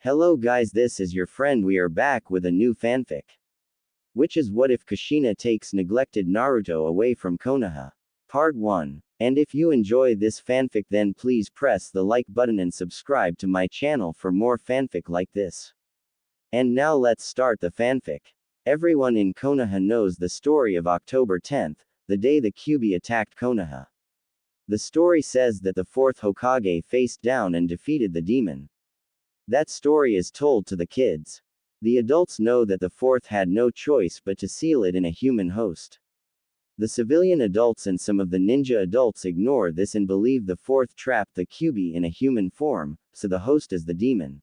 Hello guys, this is your friend. We are back with a new fanfic. Which is what if Kushina takes neglected Naruto away from Konoha? Part 1. And if you enjoy this fanfic, then please press the like button and subscribe to my channel for more fanfic like this. And now let's start the fanfic. Everyone in Konoha knows the story of October 10th, the day the Kyuubi attacked Konoha. The story says that the fourth Hokage faced down and defeated the demon. That story is told to the kids. The adults know that the fourth had no choice but to seal it in a human host. The civilian adults and some of the ninja adults ignore this and believe the fourth trapped the Kyuubi in a human form, so the host is the demon.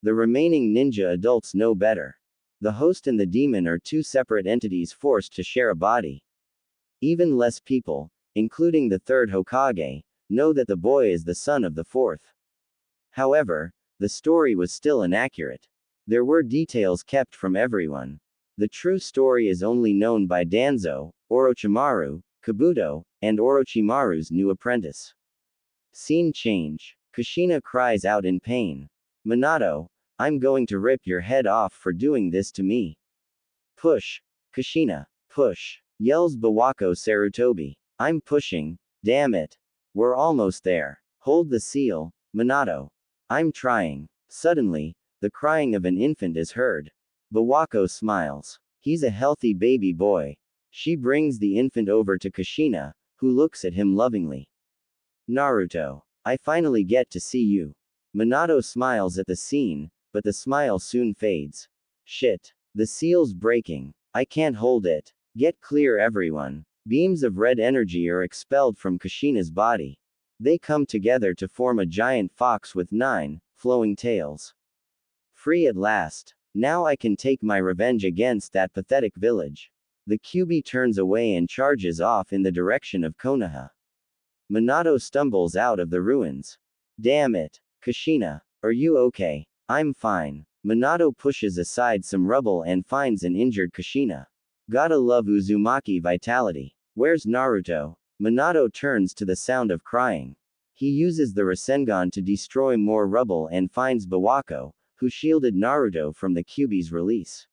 The remaining ninja adults know better. The host and the demon are two separate entities forced to share a body. Even less people, including the third Hokage, know that the boy is the son of the fourth. However, the story was still inaccurate. There were details kept from everyone. The true story is only known by Danzo, Orochimaru, Kabuto, and Orochimaru's new apprentice. Scene change. Kushina cries out in pain. Minato, I'm going to rip your head off for doing this to me. Push. Kushina. Push. Yells Bawako Sarutobi. I'm pushing, damn it. We're almost there. Hold the seal, Minato. I'm trying. Suddenly, the crying of an infant is heard. Bawako smiles. He's a healthy baby boy. She brings the infant over to Kushina, who looks at him lovingly. Naruto, I finally get to see you. Minato smiles at the scene, but the smile soon fades. Shit. The seal's breaking. I can't hold it. Get clear, everyone. Beams of red energy are expelled from Kushina's body. They come together to form a giant fox with 9 flowing tails. Free at last. Now I can take my revenge against that pathetic village. The Kyuubi turns away and charges off in the direction of Konoha. Minato stumbles out of the ruins. Damn it. Kushina, are you okay? I'm fine. Minato pushes aside some rubble and finds an injured Kushina. Gotta love Uzumaki vitality. Where's Naruto? Minato turns to the sound of crying. He uses the Rasengan to destroy more rubble and finds Bawako, who shielded Naruto from the Kyuubi's release.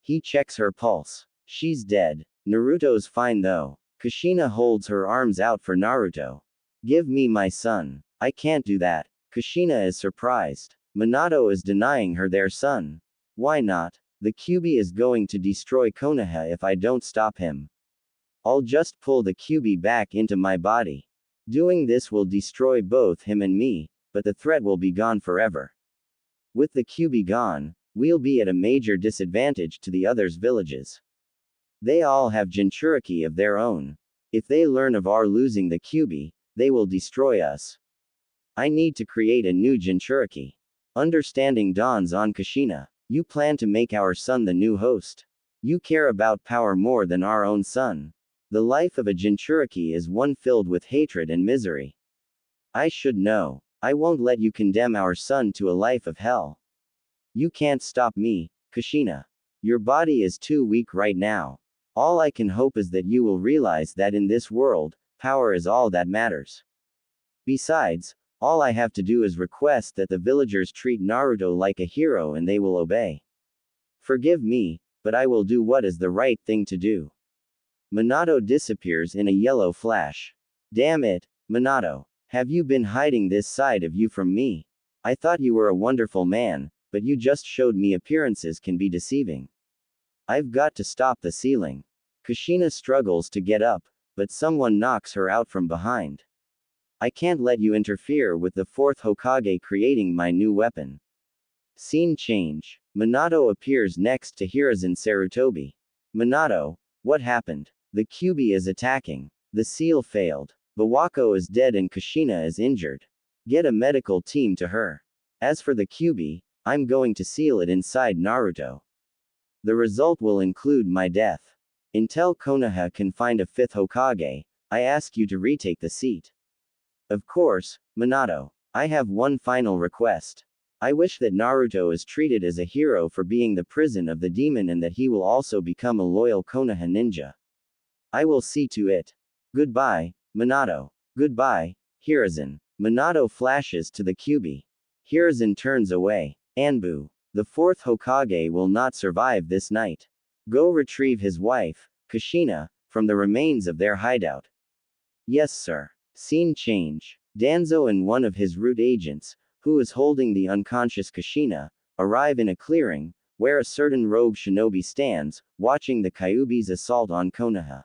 He checks her pulse. She's dead. Naruto's fine though. Kushina holds her arms out for Naruto. Give me my son. I can't do that. Kushina is surprised. Minato is denying her their son. Why not? The Kyuubi is going to destroy Konoha if I don't stop him. I'll just pull the Kyuubi back into my body. Doing this will destroy both him and me, but the threat will be gone forever. With the Kyuubi gone, we'll be at a major disadvantage to the others' villages. They all have Jinchuriki of their own. If they learn of our losing the Kyuubi, they will destroy us. I need to create a new Jinchuriki. Understanding dawns on Kushina. You plan to make our son the new host. You care about power more than our own son. The life of a Jinchuriki is one filled with hatred and misery. I should know. I won't let you condemn our son to a life of hell. You can't stop me, Kushina. Your body is too weak right now. All I can hope is that you will realize that in this world, power is all that matters. Besides, all I have to do is request that the villagers treat Naruto like a hero and they will obey. Forgive me, but I will do what is the right thing to do. Minato disappears in a yellow flash. Damn it, Minato. Have you been hiding this side of you from me? I thought you were a wonderful man, but you just showed me appearances can be deceiving. I've got to stop the sealing. Kushina struggles to get up, but someone knocks her out from behind. I can't let you interfere with the fourth Hokage creating my new weapon. Scene change. Minato appears next to Hiruzen Sarutobi. Minato, what happened? The Kyuubi is attacking. The seal failed. Bawako is dead and Kushina is injured. Get a medical team to her. As for the Kyuubi, I'm going to seal it inside Naruto. The result will include my death. Until Konoha can find a fifth Hokage, I ask you to retake the seat. Of course, Minato. I have one final request. I wish that Naruto is treated as a hero for being the prison of the demon and that he will also become a loyal Konoha ninja. I will see to it. Goodbye, Minato. Goodbye, Hiruzen. Minato flashes to the Kyuubi. Hiruzen turns away. Anbu. The fourth Hokage will not survive this night. Go retrieve his wife, Kushina, from the remains of their hideout. Yes, sir. Scene change. Danzo and one of his root agents, who is holding the unconscious Kushina, arrive in a clearing, where a certain rogue shinobi stands, watching the Kyuubi's assault on Konoha.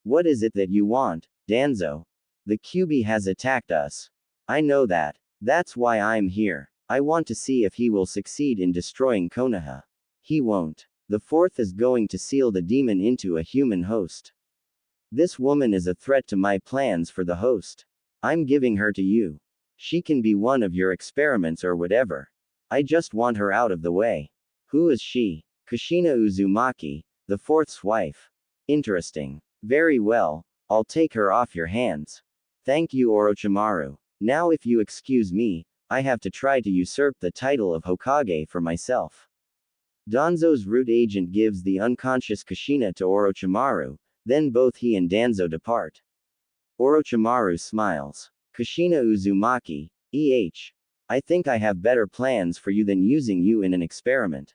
What is it that you want, Danzo? The Kyuubi has attacked us. I know that. That's why I'm here. I want to see if he will succeed in destroying Konoha. He won't. The fourth is going to seal the demon into a human host. This woman is a threat to my plans for the host. I'm giving her to you. She can be one of your experiments or whatever. I just want her out of the way. Who is she? Kushina Uzumaki, the fourth's wife. Interesting. Very well, I'll take her off your hands. Thank you, Orochimaru. Now if you excuse me, I have to try to usurp the title of Hokage for myself. Danzo's root agent gives the unconscious Kushina to Orochimaru, then both he and Danzo depart. Orochimaru smiles. Kushina Uzumaki, I think I have better plans for you than using you in an experiment.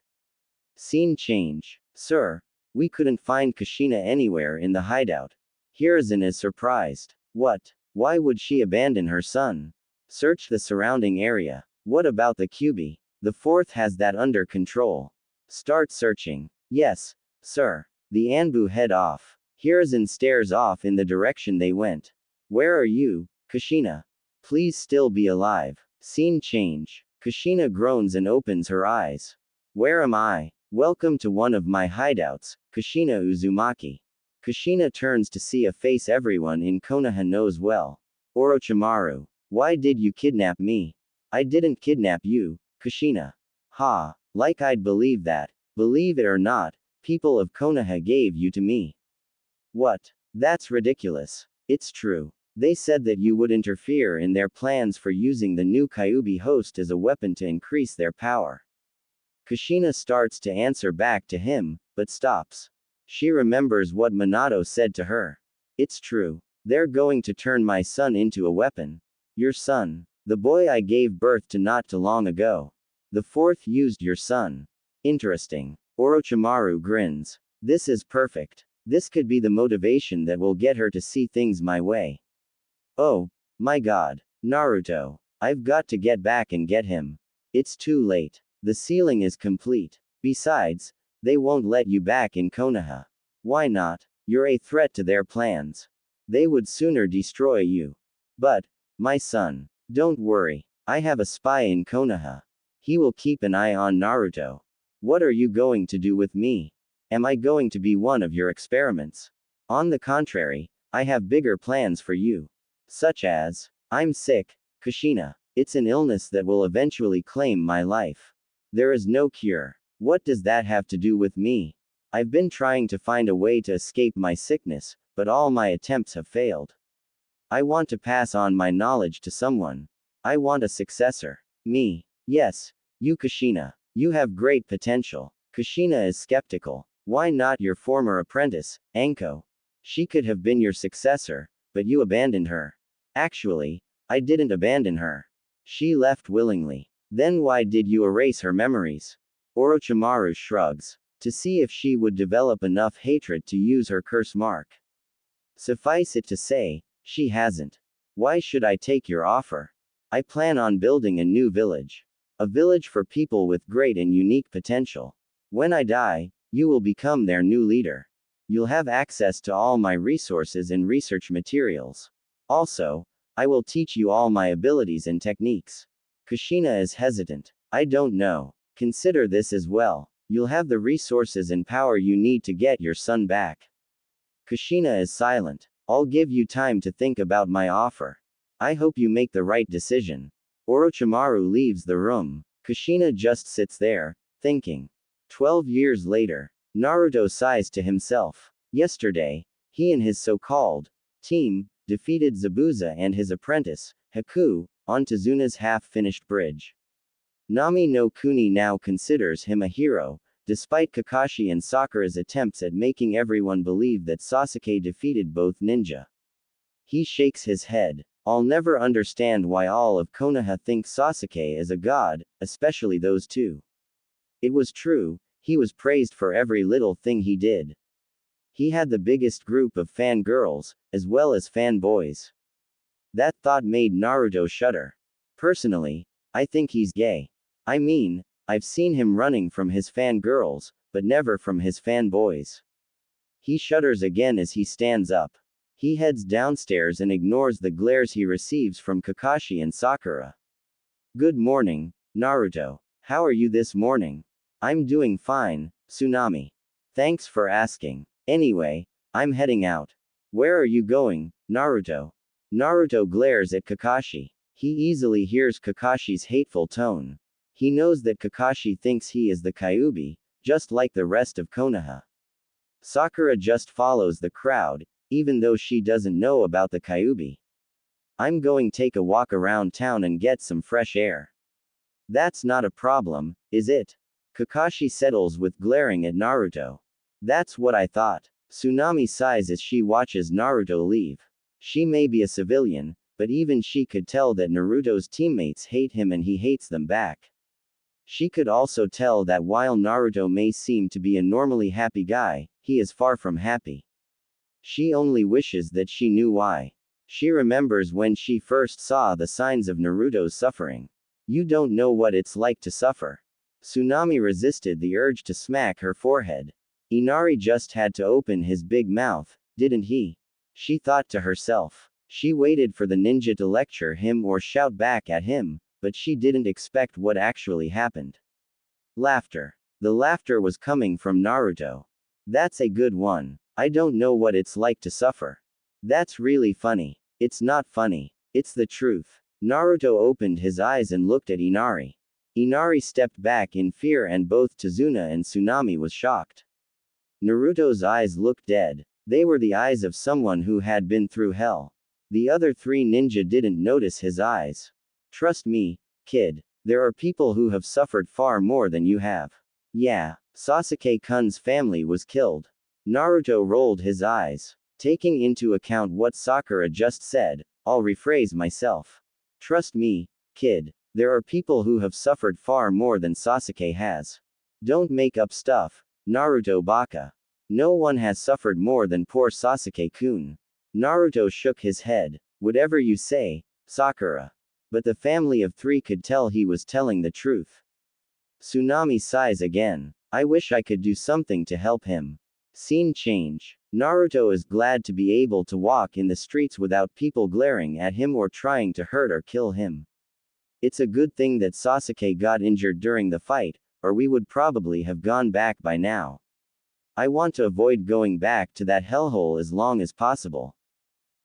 Scene change. Sir, we couldn't find Kushina anywhere in the hideout. Hiruzen is surprised. What? Why would she abandon her son? Search the surrounding area. What about the Kyuubi? The fourth has that under control. Start searching. Yes, sir. The Anbu head off. Hiruzen stares off in the direction they went. Where are you, Kushina? Please still be alive. Scene change. Kushina groans and opens her eyes. Where am I? Welcome to one of my hideouts, Kushina Uzumaki. Kushina turns to see a face everyone in Konoha knows well. Orochimaru. Why did you kidnap me? I didn't kidnap you, Kushina. Ha, like I'd believe that. Believe it or not, people of Konoha gave you to me. What? That's ridiculous. It's true. They said that you would interfere in their plans for using the new Kyuubi host as a weapon to increase their power. Kushina starts to answer back to him, but stops. She remembers what Minato said to her. It's true. They're going to turn my son into a weapon. Your son. The boy I gave birth to not too long ago. The fourth used your son. Interesting. Orochimaru grins. This is perfect. This could be the motivation that will get her to see things my way. Oh, my god. Naruto. I've got to get back and get him. It's too late. The sealing is complete. Besides, they won't let you back in Konoha. Why not? You're a threat to their plans. They would sooner destroy you. But, my son, don't worry. I have a spy in Konoha. He will keep an eye on Naruto. What are you going to do with me? Am I going to be one of your experiments? On the contrary, I have bigger plans for you. Such as, I'm sick, Kushina. It's an illness that will eventually claim my life. There is no cure. What does that have to do with me? I've been trying to find a way to escape my sickness, but all my attempts have failed. I want to pass on my knowledge to someone. I want a successor. Me. Yes, you Kushina. You have great potential. Kushina is skeptical. Why not your former apprentice, Anko? She could have been your successor, but you abandoned her. Actually, I didn't abandon her. She left willingly. Then why did you erase her memories? Orochimaru shrugs. To see if she would develop enough hatred to use her curse mark. Suffice it to say, she hasn't. Why should I take your offer? I plan on building a new village. A village for people with great and unique potential. When I die, you will become their new leader. You'll have access to all my resources and research materials. Also, I will teach you all my abilities and techniques. Kushina is hesitant. I don't know. Consider this as well. You'll have the resources and power you need to get your son back. Kushina is silent. I'll give you time to think about my offer. I hope you make the right decision. Orochimaru leaves the room. Kushina just sits there, thinking. 12 years later, Naruto sighs to himself. Yesterday, he and his so-called team defeated Zabuza and his apprentice, Haku, on Tezuna's half-finished bridge. Nami no Kuni now considers him a hero, despite Kakashi and Sakura's attempts at making everyone believe that Sasuke defeated both ninja. He shakes his head. I'll never understand why all of Konoha thinks Sasuke is a god, especially those two. It was true, he was praised for every little thing he did. He had the biggest group of fangirls, as well as fanboys. That thought made Naruto shudder. Personally, I think he's gay. I mean, I've seen him running from his fangirls, but never from his fanboys. He shudders again as he stands up. He heads downstairs and ignores the glares he receives from Kakashi and Sakura. Good morning, Naruto. How are you this morning? I'm doing fine, Tsunami. Thanks for asking. Anyway, I'm heading out. Where are you going, Naruto? Naruto glares at Kakashi. He easily hears Kakashi's hateful tone. He knows that Kakashi thinks he is the Kyuubi, just like the rest of Konoha. Sakura just follows the crowd, even though she doesn't know about the Kyuubi. I'm going to take a walk around town and get some fresh air. That's not a problem, is it? Kakashi settles with glaring at Naruto. That's what I thought. Tsunami sighs as she watches Naruto leave. She may be a civilian, but even she could tell that Naruto's teammates hate him and he hates them back. She could also tell that while Naruto may seem to be a normally happy guy, he is far from happy. She only wishes that she knew why. She remembers when she first saw the signs of Naruto's suffering. You don't know what it's like to suffer. Tsunami resisted the urge to smack her forehead. Inari just had to open his big mouth, didn't he? She thought to herself. She waited for the ninja to lecture him or shout back at him, but she didn't expect what actually happened. Laughter. The laughter was coming from Naruto. That's a good one. I don't know what it's like to suffer. That's really funny. It's not funny. It's the truth. Naruto opened his eyes and looked at Inari. Inari stepped back in fear and both Tazuna and Tsunami was shocked. Naruto's eyes looked dead. They were the eyes of someone who had been through hell. The other three ninja didn't notice his eyes. Trust me, kid. There are people who have suffered far more than you have. Yeah, Sasuke-kun's family was killed. Naruto rolled his eyes. Taking into account what Sakura just said, I'll rephrase myself. Trust me, kid. There are people who have suffered far more than Sasuke has. Don't make up stuff, Naruto baka. No one has suffered more than poor Sasuke-kun. Naruto shook his head. Whatever you say, Sakura. But the family of three could tell he was telling the truth. Tsunami sighs again. I wish I could do something to help him. Scene change. Naruto is glad to be able to walk in the streets without people glaring at him or trying to hurt or kill him. It's a good thing that Sasuke got injured during the fight, or we would probably have gone back by now. I want to avoid going back to that hellhole as long as possible.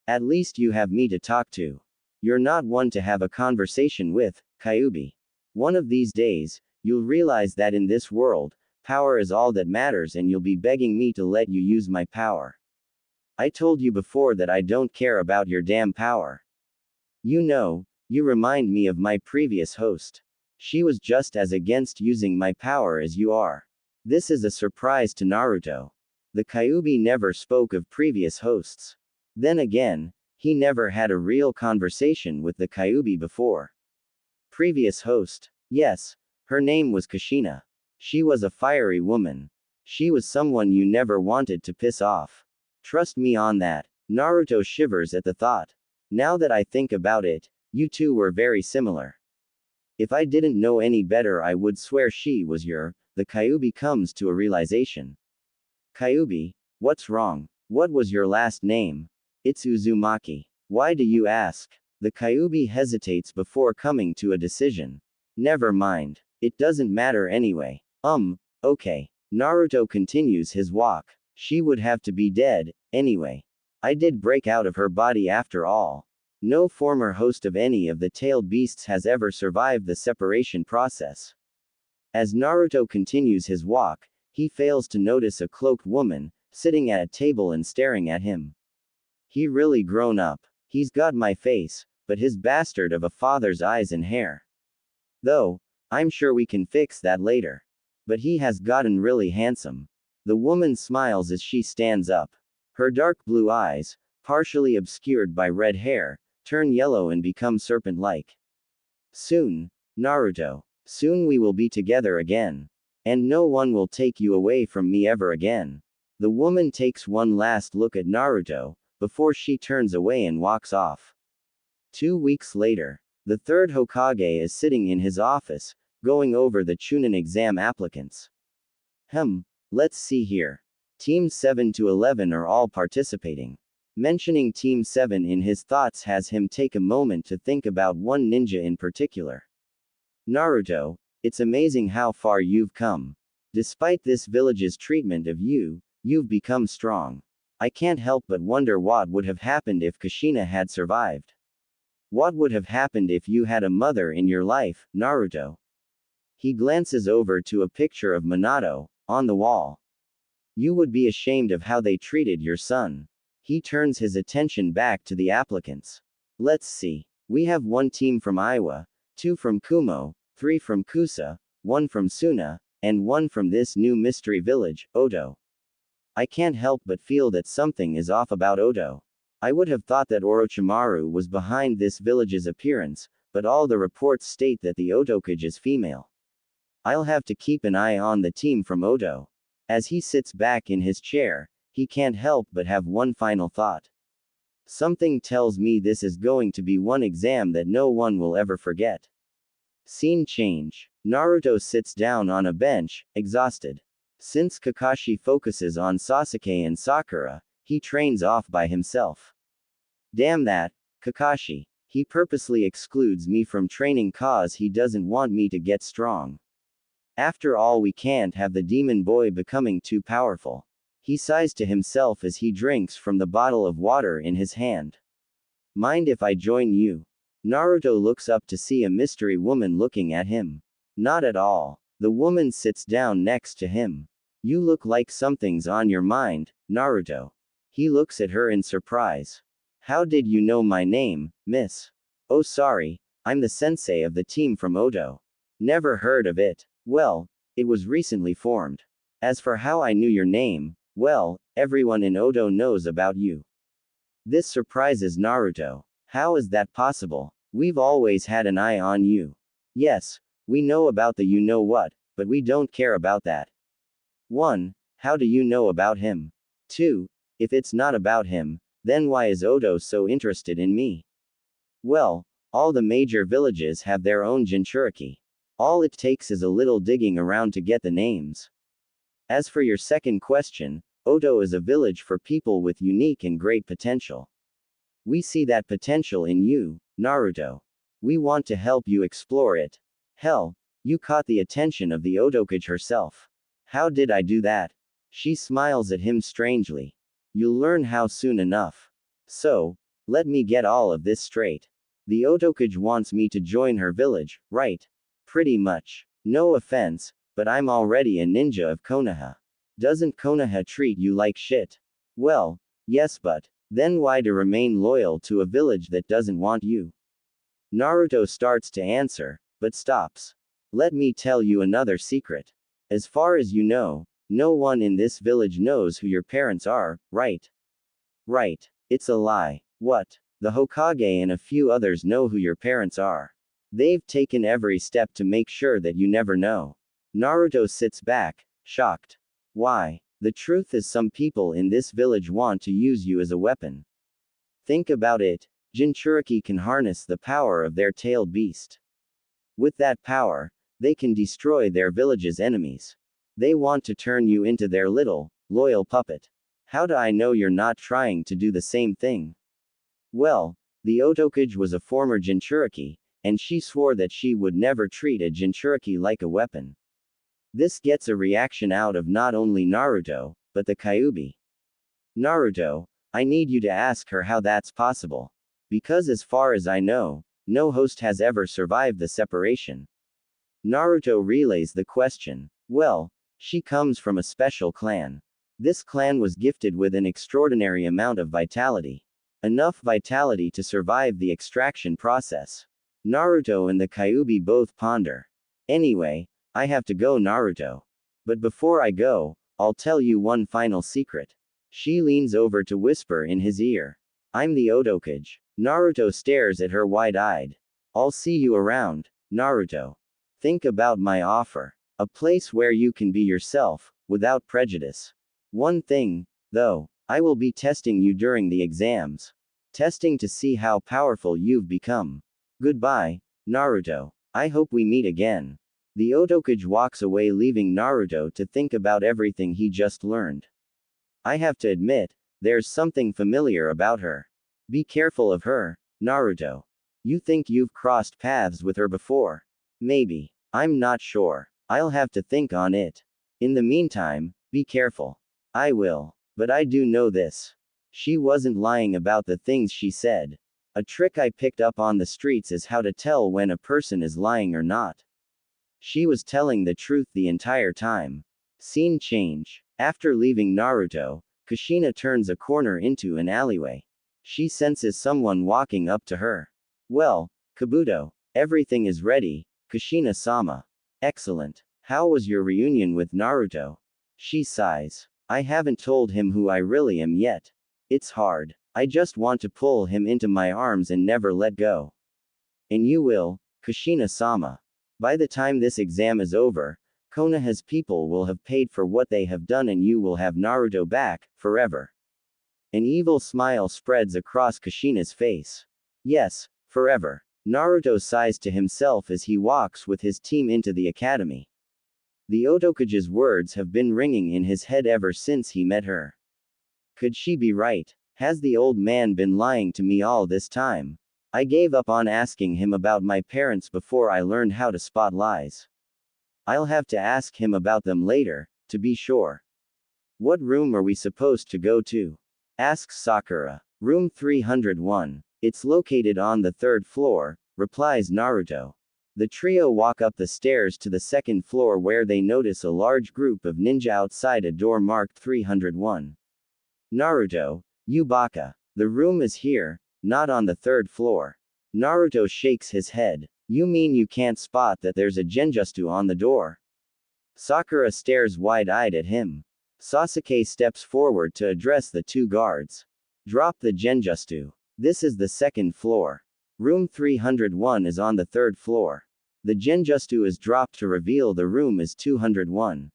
At least you have me to talk to. You're not one to have a conversation with, Kyuubi. One of these days, you'll realize that in this world, power is all that matters and you'll be begging me to let you use my power. I told you before that I don't care about your damn power. You know, you remind me of my previous host. She was just as against using my power as you are. This is a surprise to Naruto. The Kyuubi never spoke of previous hosts. Then again, he never had a real conversation with the Kyuubi before. Previous host. Yes, her name was Kushina. She was a fiery woman. She was someone you never wanted to piss off. Trust me on that. Naruto shivers at the thought. Now that I think about it, you two were very similar. If I didn't know any better, I would swear she was the Kyuubi comes to a realization. Kyuubi, what's wrong? What was your last name? It's Uzumaki. Why do you ask? The Kyuubi hesitates before coming to a decision. Never mind. It doesn't matter anyway. Okay. Naruto continues his walk. She would have to be dead, anyway. I did break out of her body after all. No former host of any of the tailed beasts has ever survived the separation process. As Naruto continues his walk, he fails to notice a cloaked woman, sitting at a table and staring at him. He really grown up. He's got my face, but his bastard of a father's eyes and hair. Though, I'm sure we can fix that later. But he has gotten really handsome. The woman smiles as she stands up. Her dark blue eyes, partially obscured by red hair, turn yellow and become serpent-like. Soon, Naruto. Soon we will be together again. And no one will take you away from me ever again. The woman takes one last look at Naruto, before she turns away and walks off. 2 weeks later, the third Hokage is sitting in his office, going over the Chunin exam applicants. Let's see here. Teams 7 to 11 are all participating. Mentioning Team 7 in his thoughts has him take a moment to think about one ninja in particular. Naruto, it's amazing how far you've come. Despite this village's treatment of you, you've become strong. I can't help but wonder what would have happened if Kushina had survived. What would have happened if you had a mother in your life, Naruto? He glances over to a picture of Minato, on the wall. You would be ashamed of how they treated your son. He turns his attention back to the applicants. Let's see. We have 1 team from Iowa, 2 from Kumo, 3 from Kusa, 1 from Suna, and 1 from this new mystery village, Odo. I can't help but feel that something is off about Odo. I would have thought that Orochimaru was behind this village's appearance, but all the reports state that the Otokage is female. I'll have to keep an eye on the team from Odo. As he sits back in his chair, he can't help but have one final thought. Something tells me this is going to be one exam that no one will ever forget. Scene change. Naruto sits down on a bench, exhausted. Since Kakashi focuses on Sasuke and Sakura, he trains off by himself. Damn that, Kakashi. He purposely excludes me from training cause he doesn't want me to get strong. After all, we can't have the demon boy becoming too powerful. He sighs to himself as he drinks from the bottle of water in his hand. Mind if I join you? Naruto looks up to see a mystery woman looking at him. Not at all. The woman sits down next to him. You look like something's on your mind, Naruto. He looks at her in surprise. How did you know my name, miss? Oh, sorry, I'm the sensei of the team from Odo. Never heard of it. Well, it was recently formed. As for how I knew your name, well, everyone in Odo knows about you. This surprises Naruto. How is that possible? We've always had an eye on you. Yes, we know about the you-know-what, but we don't care about that. 1. How do you know about him? 2. If it's not about him, then why is Odo so interested in me? Well, all the major villages have their own Jinchuriki. All it takes is a little digging around to get the names. As for your second question, Odo is a village for people with unique and great potential. We see that potential in you, Naruto. We want to help you explore it. Hell, you caught the attention of the Otokage herself. How did I do that? She smiles at him strangely. You'll learn how soon enough. So, let me get all of this straight. The Otokage wants me to join her village, right? Pretty much. No offense, but I'm already a ninja of Konoha. Doesn't Konoha treat you like shit? Well, yes, but then why to remain loyal to a village that doesn't want you? Naruto starts to answer, but stops. Let me tell you another secret. As far as you know, no one in this village knows who your parents are, right? Right. It's a lie. What? The Hokage and a few others know who your parents are. They've taken every step to make sure that you never know. Naruto sits back, shocked. Why? The truth is some people in this village want to use you as a weapon. Think about it. Jinchuriki can harness the power of their tailed beast. With that power, they can destroy their village's enemies. They want to turn you into their little, loyal puppet. How do I know you're not trying to do the same thing? Well, the Otokage was a former Jinchuriki, and she swore that she would never treat a Jinchuriki like a weapon. This gets a reaction out of not only Naruto, but the Kyuubi. Naruto, I need you to ask her how that's possible. Because as far as I know, no host has ever survived the separation. Naruto relays the question. Well, she comes from a special clan. This clan was gifted with an extraordinary amount of vitality. Enough vitality to survive the extraction process. Naruto and the Kyuubi both ponder. Anyway, I have to go, Naruto. But before I go, I'll tell you one final secret. She leans over to whisper in his ear. I'm the Otokage. Naruto stares at her wide-eyed. I'll see you around, Naruto. Think about my offer. A place where you can be yourself, without prejudice. One thing, though, I will be testing you during the exams. Testing to see how powerful you've become. Goodbye, Naruto. I hope we meet again. The Otokage walks away, leaving Naruto to think about everything he just learned. I have to admit, there's something familiar about her. Be careful of her, Naruto. You think you've crossed paths with her before? Maybe. I'm not sure. I'll have to think on it. In the meantime, be careful. I will. But I do know this. She wasn't lying about the things she said. A trick I picked up on the streets is how to tell when a person is lying or not. She was telling the truth the entire time. Scene change. After leaving Naruto, Kushina turns a corner into an alleyway. She senses someone walking up to her. Well, Kabuto, everything is ready, Kushina-sama. Excellent. How was your reunion with Naruto? She sighs. I haven't told him who I really am yet. It's hard. I just want to pull him into my arms and never let go. And you will, Kushina-sama. By the time this exam is over, Konoha's people will have paid for what they have done and you will have Naruto back, forever. An evil smile spreads across Kushina's face. Yes, forever. Naruto sighs to himself as he walks with his team into the academy. The Otokage's words have been ringing in his head ever since he met her. Could she be right? Has the old man been lying to me all this time? I gave up on asking him about my parents before I learned how to spot lies. I'll have to ask him about them later, to be sure. What room are we supposed to go to? Asks Sakura. Room 301. It's located on the 3rd floor, replies Naruto. The trio walk up the stairs to the 2nd floor where they notice a large group of ninja outside a door marked 301. Naruto, you baka. The room is here, not on the 3rd floor. Naruto shakes his head. You mean you can't spot that there's a genjutsu on the door? Sakura stares wide-eyed at him. Sasuke steps forward to address the two guards. Drop the genjutsu. This is the 2nd floor. Room 301 is on the 3rd floor. The genjutsu is dropped to reveal the room is 201.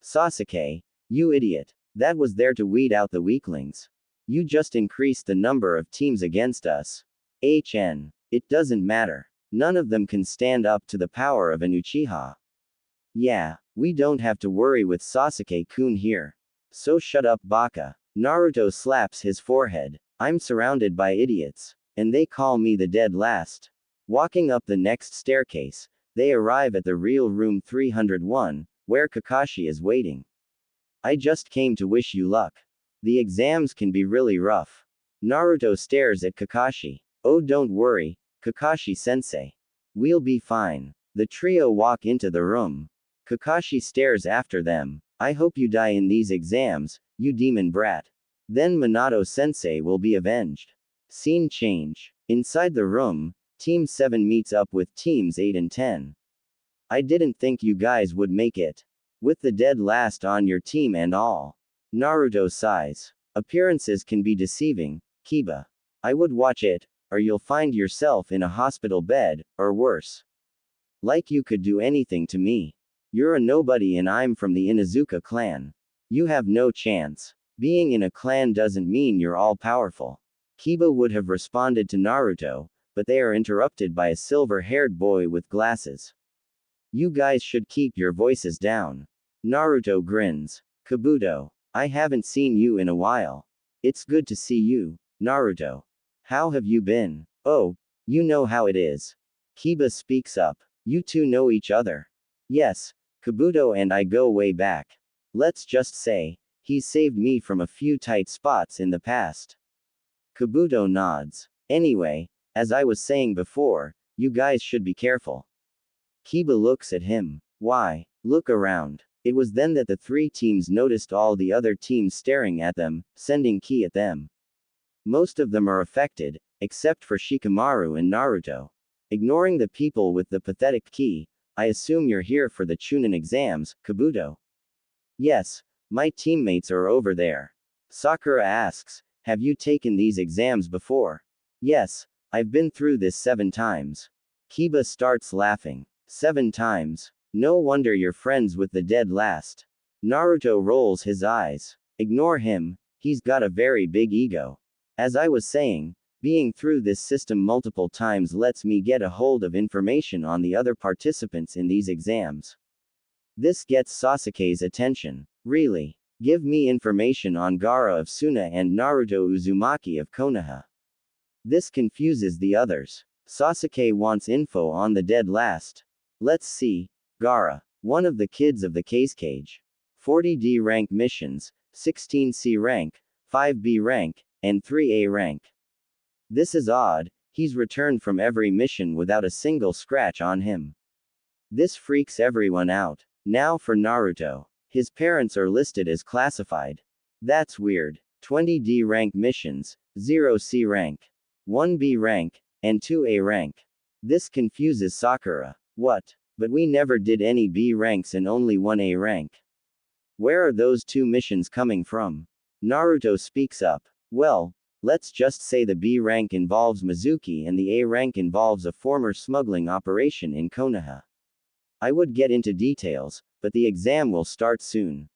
Sasuke, you idiot. That was there to weed out the weaklings. You just increased the number of teams against us. It doesn't matter. None of them can stand up to the power of an Uchiha. Yeah, we don't have to worry with Sasuke-kun here. So shut up, baka. Naruto slaps his forehead. I'm surrounded by idiots. And they call me the dead last. Walking up the next staircase, they arrive at the real room 301, where Kakashi is waiting. I just came to wish you luck. The exams can be really rough. Naruto stares at Kakashi. Oh, don't worry, Kakashi-sensei. We'll be fine. The trio walk into the room. Kakashi stares after them. I hope you die in these exams, you demon brat. Then Minato-sensei will be avenged. Scene change. Inside the room, Team 7 meets up with Teams 8 and 10. I didn't think you guys would make it. With the dead last on your team and all. Naruto sighs. Appearances can be deceiving, Kiba. I would watch it, or you'll find yourself in a hospital bed, or worse. Like you could do anything to me. You're a nobody and I'm from the Inuzuka clan. You have no chance. Being in a clan doesn't mean you're all-powerful. Kiba would have responded to Naruto, but they are interrupted by a silver-haired boy with glasses. You guys should keep your voices down. Naruto grins. Kabuto. I haven't seen you in a while. It's good to see you, Naruto. How have you been? Oh, you know how it is. Kiba speaks up. You two know each other. Yes, Kabuto and I go way back. Let's just say, he's saved me from a few tight spots in the past. Kabuto nods. Anyway, as I was saying before, you guys should be careful. Kiba looks at him. Why? Look around. It was then that the three teams noticed all the other teams staring at them, sending ki at them. Most of them are affected, except for Shikamaru and Naruto. Ignoring the people with the pathetic ki, I assume you're here for the Chunin exams, Kabuto. Yes, my teammates are over there. Sakura asks, have you taken these exams before? Yes, I've been through this 7 times. Kiba starts laughing. 7 times. No wonder you're friends with the dead last. Naruto rolls his eyes. Ignore him, he's got a very big ego. As I was saying, being through this system multiple times lets me get a hold of information on the other participants in these exams. This gets Sasuke's attention. Really? Give me information on Gaara of Suna and Naruto Uzumaki of Konoha. This confuses the others. Sasuke wants info on the dead last. Let's see. Gaara. One of the kids of the case cage. 40D rank missions, 16C rank, 5B rank, and 3A rank. This is odd, he's returned from every mission without a single scratch on him. This freaks everyone out. Now for Naruto. His parents are listed as classified. That's weird. 20D rank missions, 0C rank, 1B rank, and 2A rank. This confuses Sakura. What? But we never did any B ranks and only 1A rank. Where are those 2 missions coming from? Naruto speaks up. Well, let's just say the B rank involves Mizuki and the A rank involves a former smuggling operation in Konoha. I would get into details, but the exam will start soon.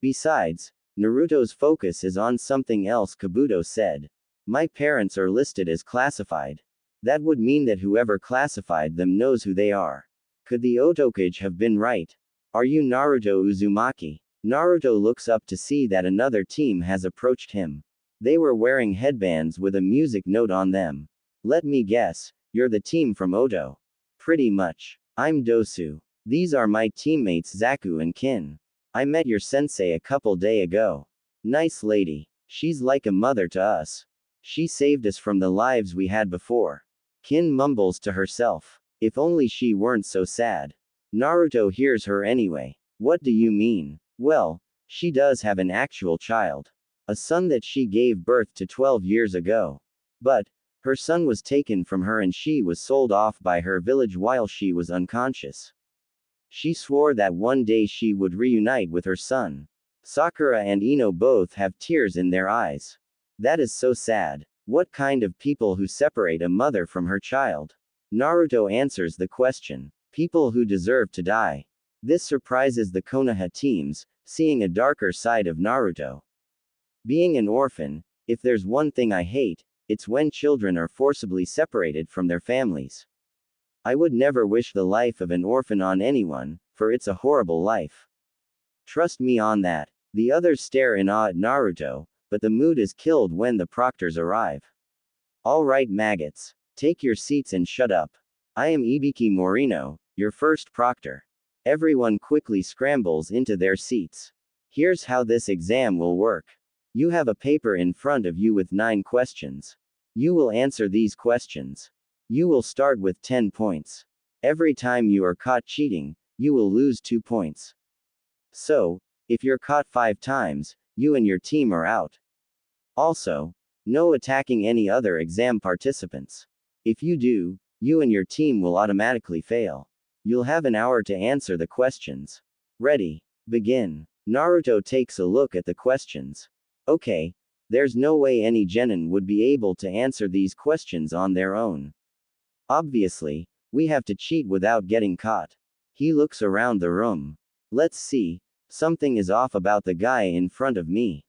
Besides, Naruto's focus is on something else. Kabuto said. My parents are listed as classified. That would mean that whoever classified them knows who they are. Could the Otokage have been right? Are you Naruto Uzumaki? Naruto looks up to see that another team has approached him. They were wearing headbands with a music note on them. Let me guess, you're the team from Oto. Pretty much. I'm Dosu. These are my teammates Zaku and Kin. I met your sensei a couple days ago. Nice lady. She's like a mother to us. She saved us from the lives we had before. Kin mumbles to herself. If only she weren't so sad. Naruto hears her anyway. What do you mean? Well, she does have an actual child. A son that she gave birth to 12 years ago. But, her son was taken from her and she was sold off by her village while she was unconscious. She swore that one day she would reunite with her son. Sakura and Ino both have tears in their eyes. That is so sad. What kind of people who separate a mother from her child? Naruto answers the question. People who deserve to die. This surprises the Konoha teams, seeing a darker side of Naruto. Being an orphan, if there's one thing I hate, it's when children are forcibly separated from their families. I would never wish the life of an orphan on anyone, for it's a horrible life. Trust me on that. The others stare in awe at Naruto, but the mood is killed when the proctors arrive. Alright maggots. Take your seats and shut up. I am Ibiki Morino, your first proctor. Everyone quickly scrambles into their seats. Here's how this exam will work. You have a paper in front of you with 9 questions. You will answer these questions. You will start with 10 points. Every time you are caught cheating, you will lose 2 points. So, if you're caught 5 times, you and your team are out. Also, no attacking any other exam participants. If you do, you and your team will automatically fail. You'll have an hour to answer the questions. Ready? Begin. Naruto takes a look at the questions. Okay, there's no way any genin would be able to answer these questions on their own. Obviously, we have to cheat without getting caught. He looks around the room. Let's see, something is off about the guy in front of me.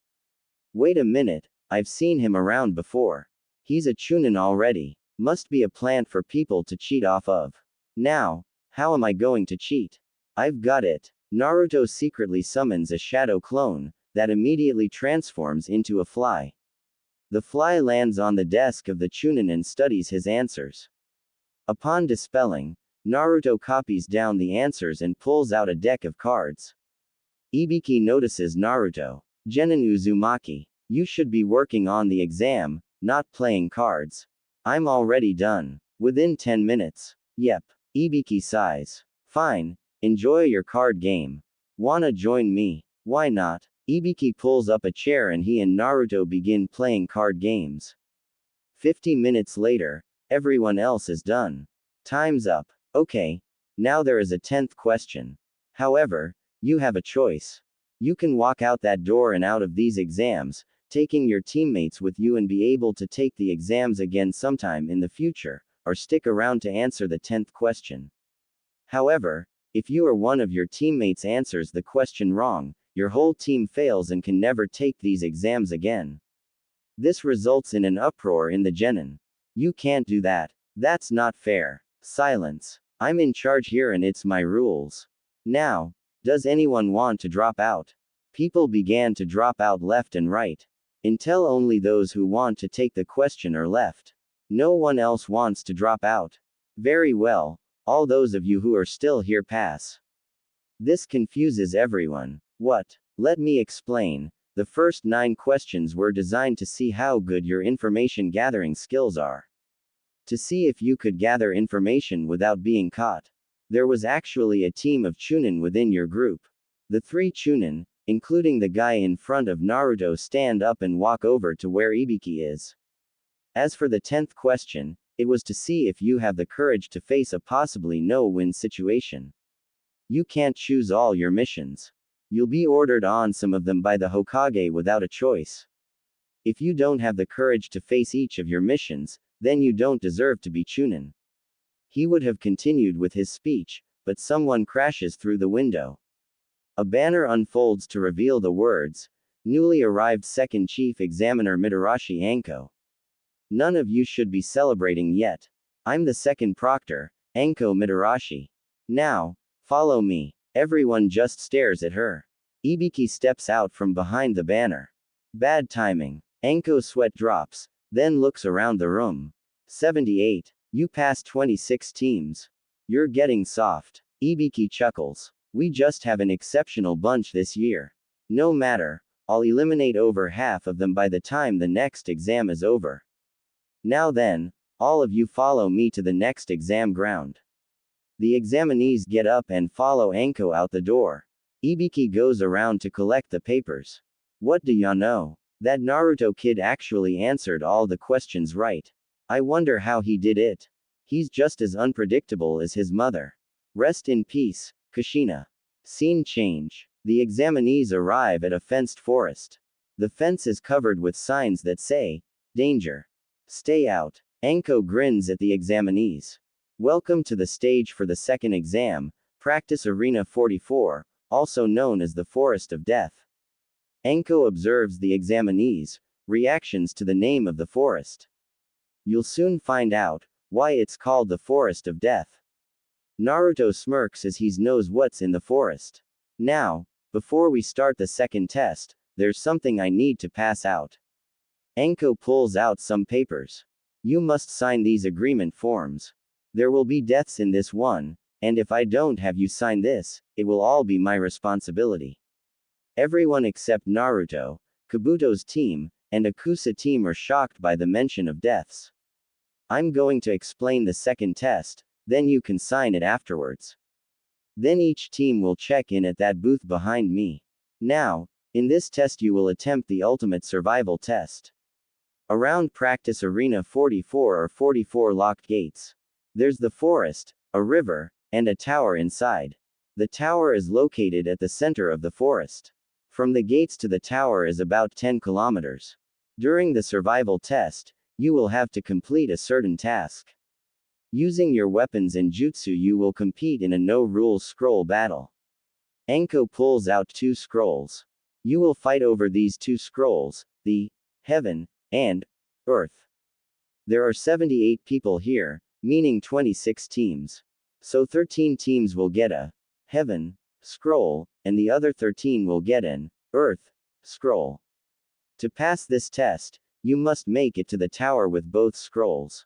Wait a minute, I've seen him around before. He's a Chunin already. Must be a plant for people to cheat off of. Now, how am I going to cheat? I've got it. Naruto secretly summons a shadow clone, that immediately transforms into a fly. The fly lands on the desk of the Chunin and studies his answers. Upon dispelling, Naruto copies down the answers and pulls out a deck of cards. Ibiki notices Naruto. Genin Uzumaki, you should be working on the exam, not playing cards. I'm already done. Within 10 minutes. Yep. Ibiki sighs. Fine, enjoy your card game. Wanna join me? Why not? Ibiki pulls up a chair and he and Naruto begin playing card games. 50 minutes later, everyone else is done. Time's up. Okay, now there is a 10th question. However, you have a choice. You can walk out that door and out of these exams, taking your teammates with you and be able to take the exams again sometime in the future, or stick around to answer the 10th question. However, if you or one of your teammates answers the question wrong, your whole team fails and can never take these exams again. This results in an uproar in the genin. You can't do that. That's not fair. Silence. I'm in charge here and it's my rules. Now, does anyone want to drop out? People began to drop out left and right. Until only those who want to take the question are left. No one else wants to drop out. Very well, all those of you who are still here pass. This confuses everyone. What? Let me explain. The first 9 questions were designed to see how good your information gathering skills are. To see if you could gather information without being caught. There was actually a team of Chunin within your group. The 3 Chunin, including the guy in front of Naruto, stand up and walk over to where Ibiki is. As for the 10th question, it was to see if you have the courage to face a possibly no-win situation. You can't choose all your missions. You'll be ordered on some of them by the Hokage without a choice. If you don't have the courage to face each of your missions, then you don't deserve to be Chunin. He would have continued with his speech, but someone crashes through the window. A banner unfolds to reveal the words, "Newly arrived Second Chief Examiner Mitarashi Anko. None of you should be celebrating yet. I'm the second proctor, Anko Mitarashi. Now, follow me." Everyone just stares at her. Ibiki steps out from behind the banner. Bad timing. Anko's sweat drops, then looks around the room. 78. You passed 26 teams. You're getting soft. Ibiki chuckles. We just have an exceptional bunch this year. No matter, I'll eliminate over half of them by the time the next exam is over. Now then, all of you follow me to the next exam ground. The examinees get up and follow Anko out the door. Ibiki goes around to collect the papers. What do ya know? That Naruto kid actually answered all the questions right. I wonder how he did it. He's just as unpredictable as his mother. Rest in peace, Kushina. Scene change. The examinees arrive at a fenced forest. The fence is covered with signs that say, "Danger. Stay out." Anko grins at the examinees. Welcome to the stage for the second exam, Practice Arena 44, also known as the Forest of Death. Anko observes the examinees' reactions to the name of the forest. You'll soon find out why it's called the Forest of Death. Naruto smirks as he knows what's in the forest. Now, before we start the second test, there's something I need to pass out. Anko pulls out some papers. You must sign these agreement forms. There will be deaths in this one, and if I don't have you sign this, it will all be my responsibility. Everyone except Naruto, Kabuto's team, and Akusa team are shocked by the mention of deaths. I'm going to explain the second test, then you can sign it afterwards. Then each team will check in at that booth behind me. Now, in this test you will attempt the ultimate survival test. Around Practice Arena 44 are 44 locked gates. There's the forest, a river, and a tower inside. The tower is located at the center of the forest. From the gates to the tower is about 10 kilometers. During the survival test, you will have to complete a certain task. Using your weapons and jutsu you will compete in a no-rules scroll battle. Anko pulls out 2 scrolls. You will fight over these 2 scrolls, the Heaven and Earth. There are 78 people here, meaning 26 teams. So 13 teams will get a Heaven scroll, and the other 13 will get an Earth scroll. To pass this test, you must make it to the tower with both scrolls.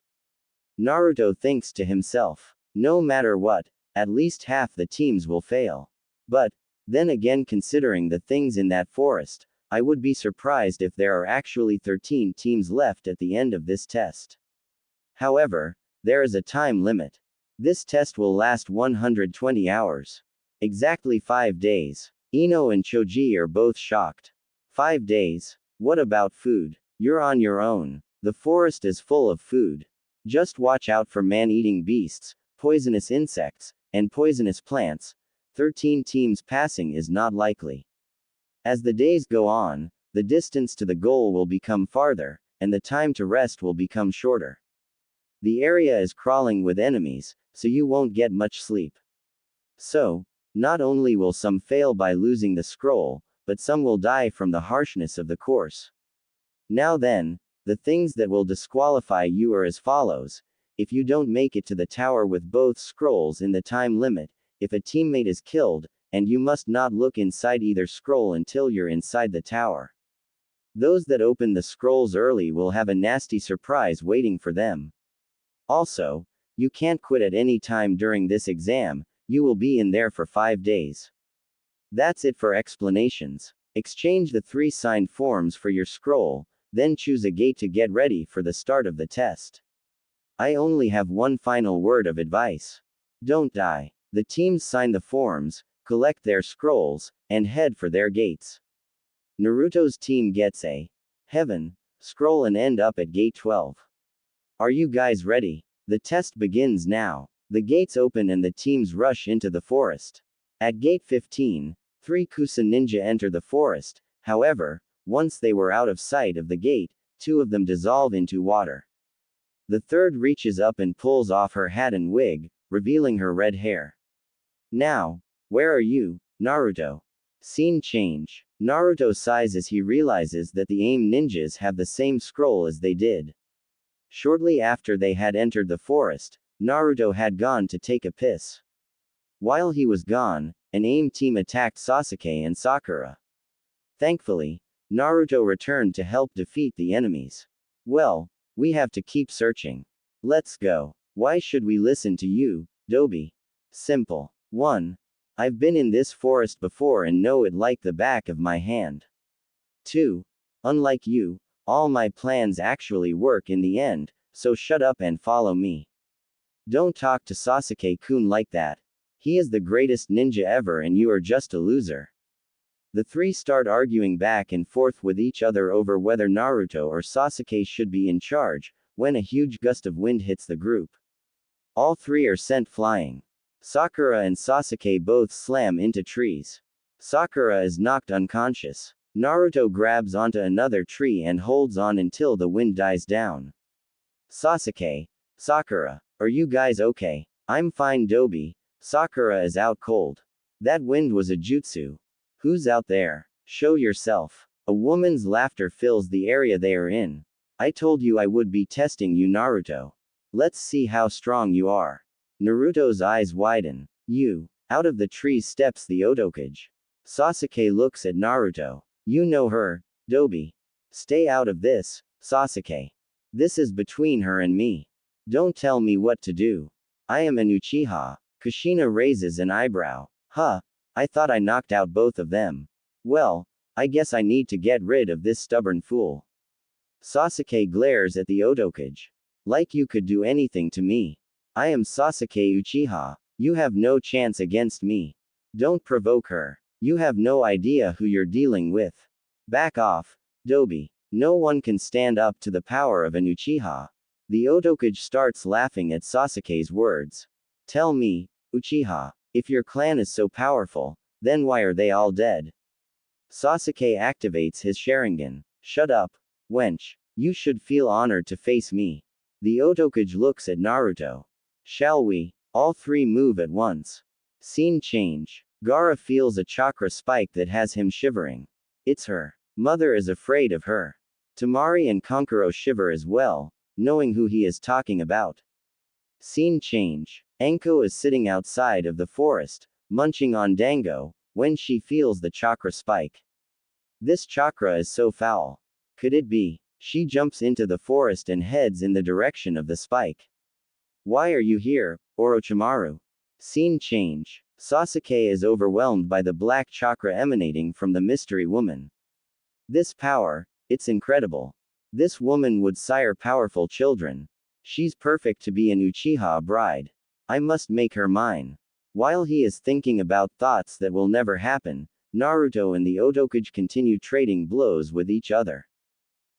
Naruto thinks to himself, no matter what, at least half the teams will fail. But, then again, considering the things in that forest, I would be surprised if there are actually 13 teams left at the end of this test. However, there is a time limit. This test will last 120 hours. Exactly 5 days. Ino and Choji are both shocked. 5 days? What about food? You're on your own. The forest is full of food. Just watch out for man-eating beasts, poisonous insects, and poisonous plants. 13 teams passing is not likely. As the days go on, the distance to the goal will become farther, and the time to rest will become shorter. The area is crawling with enemies, so you won't get much sleep. So, not only will some fail by losing the scroll, but some will die from the harshness of the course. Now then, the things that will disqualify you are as follows. If you don't make it to the tower with both scrolls in the time limit, if a teammate is killed, and you must not look inside either scroll until you're inside the tower. Those that open the scrolls early will have a nasty surprise waiting for them. Also, you can't quit at any time during this exam, you will be in there for 5 days. That's it for explanations. Exchange the 3 signed forms for your scroll, then choose a gate to get ready for the start of the test. I only have one final word of advice. Don't die. The teams sign the forms, collect their scrolls, and head for their gates. Naruto's team gets a heaven scroll and end up at gate 12. Are you guys ready? The test begins now. The gates open and the teams rush into the forest. At gate 15, 3 Kusa ninja enter the forest. However, once they were out of sight of the gate, 2 of them dissolve into water. The third reaches up and pulls off her hat and wig, revealing her red hair. Now, where are you, Naruto? Scene change. Naruto sighs as he realizes that the AIM ninjas have the same scroll as they did. Shortly after they had entered the forest, Naruto had gone to take a piss. While he was gone, an AIM team attacked Sasuke and Sakura. Thankfully, Naruto returned to help defeat the enemies. Well, we have to keep searching. Let's go. Why should we listen to you, Dobi? Simple. 1. I've been in this forest before and know it like the back of my hand. 2. Unlike you, all my plans actually work in the end, so shut up and follow me. Don't talk to Sasuke-kun like that. He is the greatest ninja ever and you are just a loser. The 3 start arguing back and forth with each other over whether Naruto or Sasuke should be in charge, when a huge gust of wind hits the group. All 3 are sent flying. Sakura and Sasuke both slam into trees. Sakura is knocked unconscious. Naruto grabs onto another tree and holds on until the wind dies down. Sasuke, Sakura, are you guys okay? I'm fine, Dobi. Sakura is out cold. That wind was a jutsu. Who's out there? Show yourself. A woman's laughter fills the area they are in. I told you I would be testing you, Naruto. Let's see how strong you are. Naruto's eyes widen. You. Out of the trees steps the Otokage. Sasuke looks at Naruto. You know her, Dobi. Stay out of this, Sasuke. This is between her and me. Don't tell me what to do. I am an Uchiha. Kushina raises an eyebrow. Huh. I thought I knocked out both of them. Well, I guess I need to get rid of this stubborn fool. Sasuke glares at the Otokage. Like you could do anything to me. I am Sasuke Uchiha. You have no chance against me. Don't provoke her. You have no idea who you're dealing with. Back off, Dobi. No one can stand up to the power of an Uchiha. The Otokage starts laughing at Sasuke's words. Tell me, Uchiha, if your clan is so powerful, then why are they all dead? Sasuke activates his Sharingan. Shut up, wench. You should feel honored to face me. The Otokage looks at Naruto. Shall we? All 3 move at once. Scene change. Gaara feels a chakra spike that has him shivering. It's her. Mother is afraid of her. Temari and Kankuro shiver as well, knowing who he is talking about. Scene change. Enko is sitting outside of the forest, munching on dango, when she feels the chakra spike. This chakra is so foul. Could it be? She jumps into the forest and heads in the direction of the spike. Why are you here, Orochimaru? Scene change. Sasuke is overwhelmed by the black chakra emanating from the mystery woman. This power, it's incredible. This woman would sire powerful children. She's perfect to be an Uchiha bride. I must make her mine. While he is thinking about thoughts that will never happen, Naruto and the Otokage continue trading blows with each other.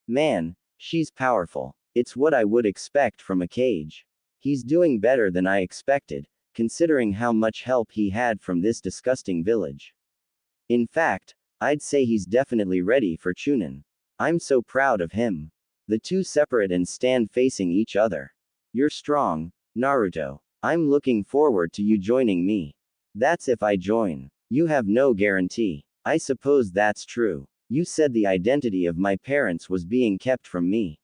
Man, she's powerful. It's what I would expect from a Kage. He's doing better than I expected, considering how much help he had from this disgusting village. In fact, I'd say he's definitely ready for Chunin. I'm so proud of him. The two separate and stand facing each other. You're strong, Naruto. I'm looking forward to you joining me. That's if I join. You have no guarantee. I suppose that's true. You said the identity of my parents was being kept from me.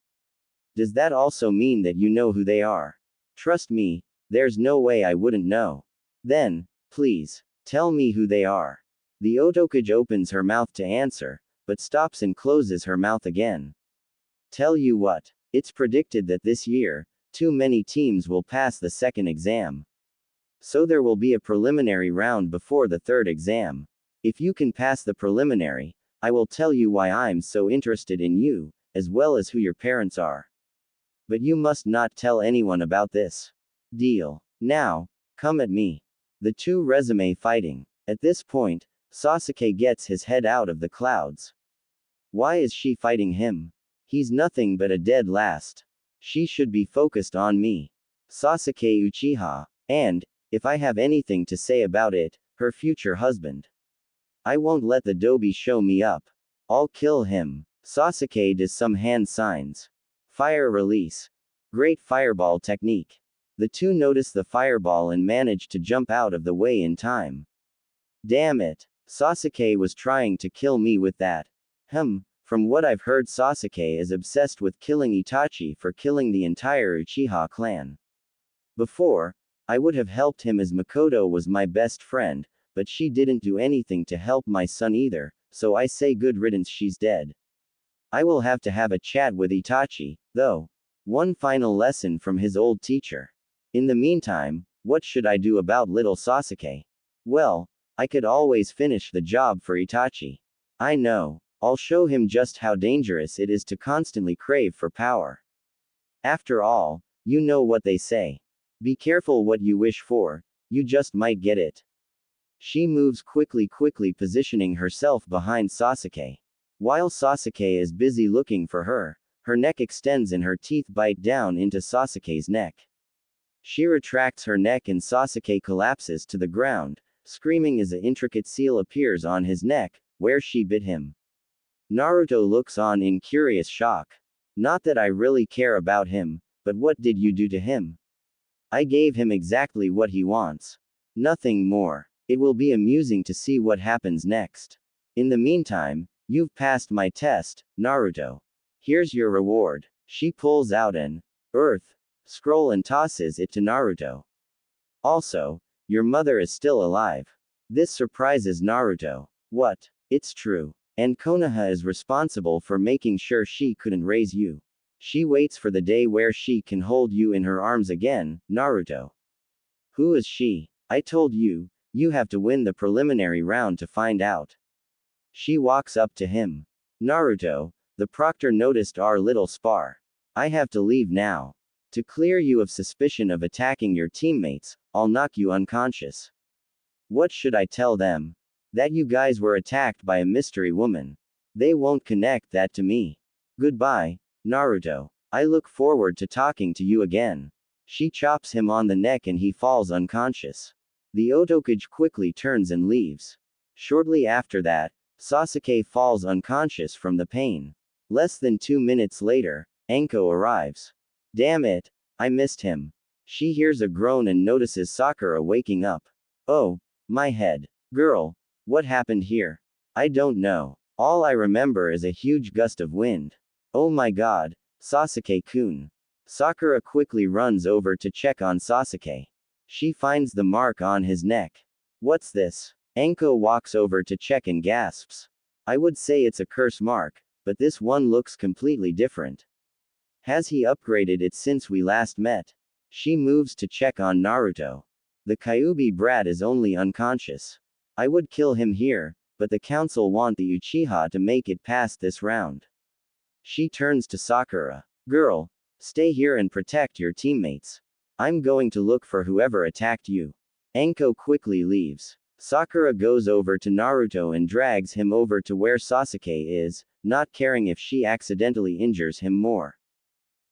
Does that also mean that you know who they are? Trust me, there's no way I wouldn't know. Then, please, tell me who they are. The Otokage opens her mouth to answer, but stops and closes her mouth again. Tell you what, it's predicted that this year, too many teams will pass the second exam. So there will be a preliminary round before the third exam. If you can pass the preliminary, I will tell you why I'm so interested in you, as well as who your parents are. But you must not tell anyone about this. Deal. Now, come at me. The two resume fighting. At this point, Sasuke gets his head out of the clouds. Why is she fighting him? He's nothing but a dead last. She should be focused on me. Sasuke Uchiha. And, if I have anything to say about it, her future husband. I won't let the Dobi show me up. I'll kill him. Sasuke does some hand signs. Fire release. Great fireball technique. The two notice the fireball and manage to jump out of the way in time. Damn it. Sasuke was trying to kill me with that. From what I've heard, Sasuke is obsessed with killing Itachi for killing the entire Uchiha clan. Before, I would have helped him as Makoto was my best friend, but she didn't do anything to help my son either, so I say good riddance, she's dead. I will have to have a chat with Itachi, though. One final lesson from his old teacher. In the meantime, what should I do about little Sasuke? Well, I could always finish the job for Itachi. I know. I'll show him just how dangerous it is to constantly crave for power. After all, you know what they say. Be careful what you wish for, you just might get it. She moves quickly positioning herself behind Sasuke. While Sasuke is busy looking for her, her neck extends and her teeth bite down into Sasuke's neck. She retracts her neck and Sasuke collapses to the ground, screaming as an intricate seal appears on his neck, where she bit him. Naruto looks on in curious shock. Not that I really care about him, but what did you do to him? I gave him exactly what he wants. Nothing more. It will be amusing to see what happens next. In the meantime, you've passed my test, Naruto. Here's your reward. She pulls out an earth scroll and tosses it to Naruto. Also, your mother is still alive. This surprises Naruto. What? It's true. And Konoha is responsible for making sure she couldn't raise you. She waits for the day where she can hold you in her arms again, Naruto. Who is she? I told you, you have to win the preliminary round to find out. She walks up to him. Naruto, the proctor noticed our little spar. I have to leave now. To clear you of suspicion of attacking your teammates, I'll knock you unconscious. What should I tell them? That you guys were attacked by a mystery woman. They won't connect that to me. Goodbye, Naruto. I look forward to talking to you again. She chops him on the neck and he falls unconscious. The Otokage quickly turns and leaves. Shortly after that, Sasuke falls unconscious from the pain. Less than 2 minutes later, Anko arrives. Damn it, I missed him. She hears a groan and notices Sakura waking up. Oh, my head. Girl, what happened here? I don't know. All I remember is a huge gust of wind. Oh my god, Sasuke-kun. Sakura quickly runs over to check on Sasuke. She finds the mark on his neck. What's this? Anko walks over to check and gasps. I would say it's a curse mark, but this one looks completely different. Has he upgraded it since we last met? She moves to check on Naruto. The Kyuubi brat is only unconscious. I would kill him here, but the council want the Uchiha to make it past this round. She turns to Sakura. Girl, stay here and protect your teammates. I'm going to look for whoever attacked you. Anko quickly leaves. Sakura goes over to Naruto and drags him over to where Sasuke is, not caring if she accidentally injures him more.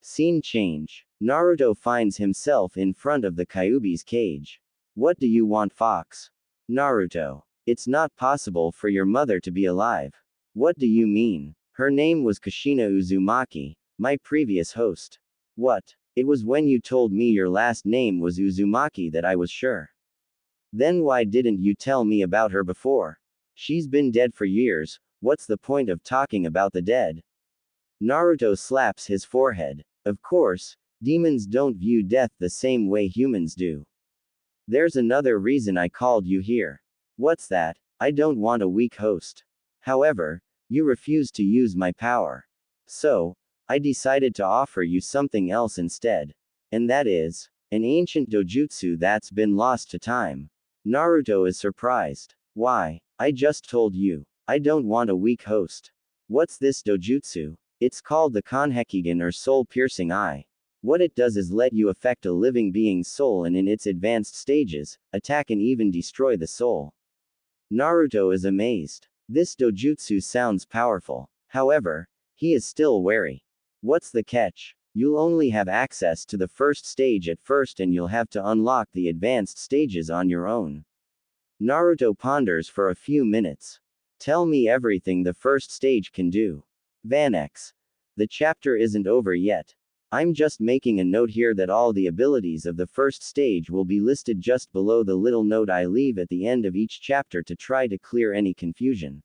Scene change. Naruto finds himself in front of the Kyuubi's cage. What do you want, Fox? Naruto. It's not possible for your mother to be alive. What do you mean? Her name was Kushina Uzumaki, my previous host. What? It was when you told me your last name was Uzumaki that I was sure. Then why didn't you tell me about her before? She's been dead for years, what's the point of talking about the dead? Naruto slaps his forehead. Of course, demons don't view death the same way humans do. There's another reason I called you here. What's that? I don't want a weak host. However, you refuse to use my power. So, I decided to offer you something else instead. And that is, an ancient dojutsu that's been lost to time. Naruto is surprised. Why? I just told you. I don't want a weak host. What's this dojutsu? It's called the Kanhekigen or soul-piercing eye. What it does is let you affect a living being's soul and in its advanced stages, attack and even destroy the soul. Naruto is amazed. This dojutsu sounds powerful. However, he is still wary. What's the catch? You'll only have access to the first stage at first and you'll have to unlock the advanced stages on your own. Naruto ponders for a few minutes. Tell me everything the first stage can do. Vanex. The chapter isn't over yet. I'm just making a note here that all the abilities of the first stage will be listed just below the little note I leave at the end of each chapter to try to clear any confusion.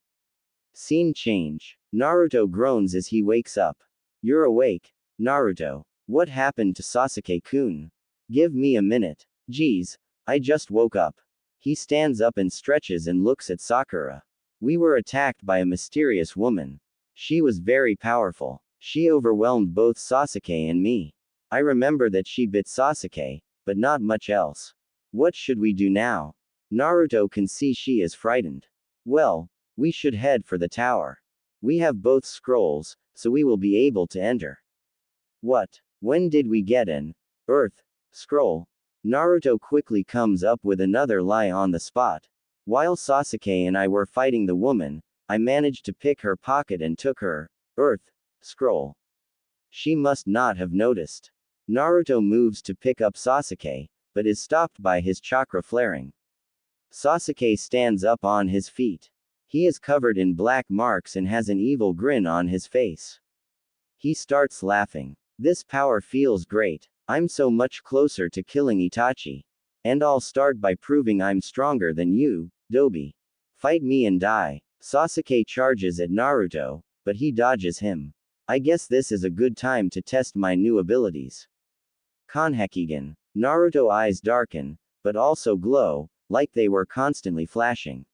Scene change. Naruto groans as he wakes up. You're awake, Naruto. What happened to Sasuke-kun? Give me a minute. Geez, I just woke up. He stands up and stretches and looks at Sakura. We were attacked by a mysterious woman. She was very powerful. She overwhelmed both Sasuke and me. I remember that she bit Sasuke, but not much else. What should we do now? Naruto can see she is frightened. Well, we should head for the tower. We have both scrolls, so we will be able to enter. What? When did we get an Earth scroll? Naruto quickly comes up with another lie on the spot. While Sasuke and I were fighting the woman, I managed to pick her pocket and took her Earth scroll. She must not have noticed. Naruto moves to pick up Sasuke, but is stopped by his chakra flaring. Sasuke stands up on his feet. He is covered in black marks and has an evil grin on his face. He starts laughing. This power feels great. I'm so much closer to killing Itachi. And I'll start by proving I'm stronger than you, Dobi. Fight me and die. Sasuke charges at Naruto, but he dodges him. I guess this is a good time to test my new abilities. Kanhekigen. Naruto eyes darken, but also glow, like they were constantly flashing.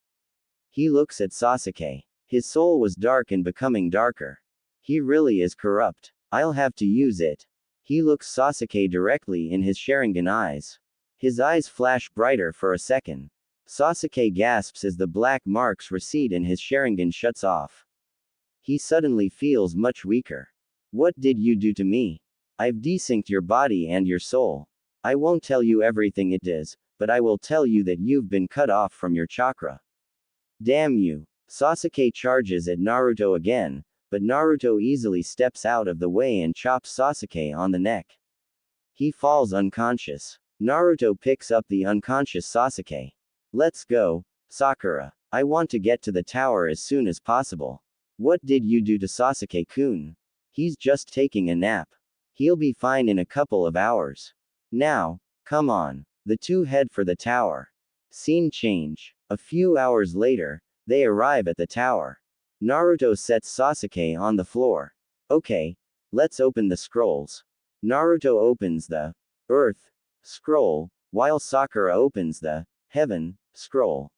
He looks at Sasuke. His soul was dark and becoming darker. He really is corrupt. I'll have to use it. He looks Sasuke directly in his Sharingan eyes. His eyes flash brighter for a second. Sasuke gasps as the black marks recede and his Sharingan shuts off. He suddenly feels much weaker. What did you do to me? I've desynced your body and your soul. I won't tell you everything it does, but I will tell you that you've been cut off from your chakra. Damn you. Sasuke charges at Naruto again, but Naruto easily steps out of the way and chops Sasuke on the neck. He falls unconscious. Naruto picks up the unconscious Sasuke. Let's go, Sakura. I want to get to the tower as soon as possible. What did you do to Sasuke-kun? He's just taking a nap. He'll be fine in a couple of hours. Now, come on. The two head for the tower. Scene change. A few hours later, they arrive at the tower. Naruto sets Sasuke on the floor. Okay, let's open the scrolls. Naruto opens the Earth scroll, while Sakura opens the Heaven scroll.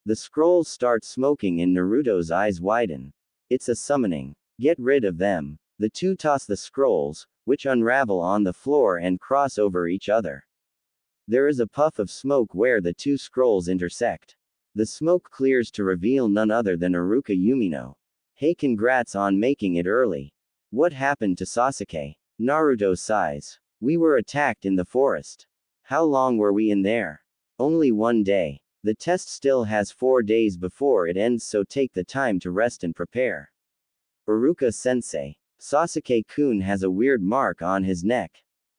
The scrolls start smoking and Naruto's eyes widen. It's a summoning. Get rid of them. The two toss the scrolls, which unravel on the floor and cross over each other. There is a puff of smoke where the two scrolls intersect. The smoke clears to reveal none other than Iruka Umino. Hey, congrats on making it early. What happened to Sasuke? Naruto sighs. We were attacked in the forest. How long were we in there? Only 1 day. The test still has 4 days before it ends, so take the time to rest and prepare. Iruka-sensei. Sasuke-kun has a weird mark on his neck.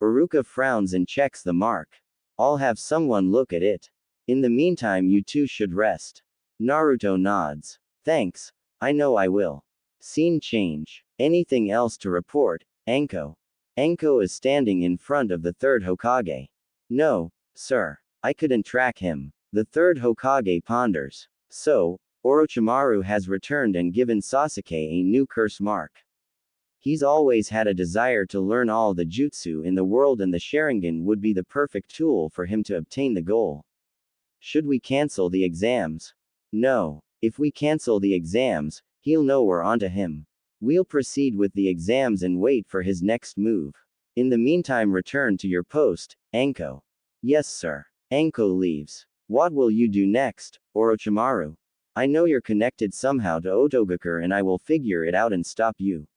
Iruka frowns and checks the mark. I'll have someone look at it. In the meantime, you two should rest. Naruto nods. Thanks, I know I will. Scene change. Anything else to report, Anko? Anko is standing in front of the third Hokage. No, sir. I couldn't track him. The third Hokage ponders. So, Orochimaru has returned and given Sasuke a new curse mark. He's always had a desire to learn all the jutsu in the world, and the Sharingan would be the perfect tool for him to obtain the goal. Should we cancel the exams? No. If we cancel the exams, he'll know we're onto him. We'll proceed with the exams and wait for his next move. In the meantime, return to your post, Anko. Yes, sir. Anko leaves. What will you do next, Orochimaru? I know you're connected somehow to Otogakure, and I will figure it out and stop you.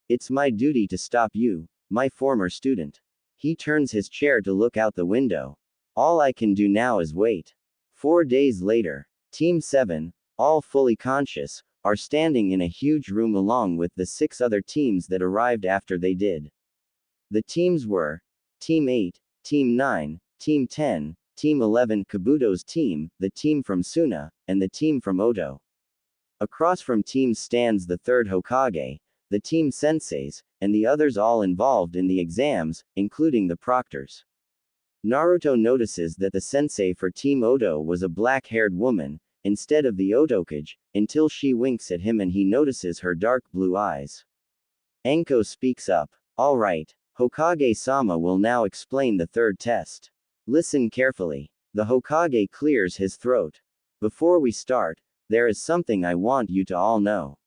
It's my duty to stop you, my former student. He turns his chair to look out the window. All I can do now is wait. 4 days later, Team 7, all fully conscious, are standing in a huge room along with the 6 other teams that arrived after they did. The teams were Team 8, Team 9, Team 10, Team 11, Kabuto's team, the team from Suna, and the team from Oto. Across from teams stands the third Hokage, the team senseis, and the others all involved in the exams, including the proctors. Naruto notices that the sensei for Team Oto was a black-haired woman, instead of the Otokage, until she winks at him and he notices her dark blue eyes. Anko speaks up. Alright, Hokage-sama will now explain the third test. Listen carefully. The Hokage clears his throat. Before we start, there is something I want you to all know.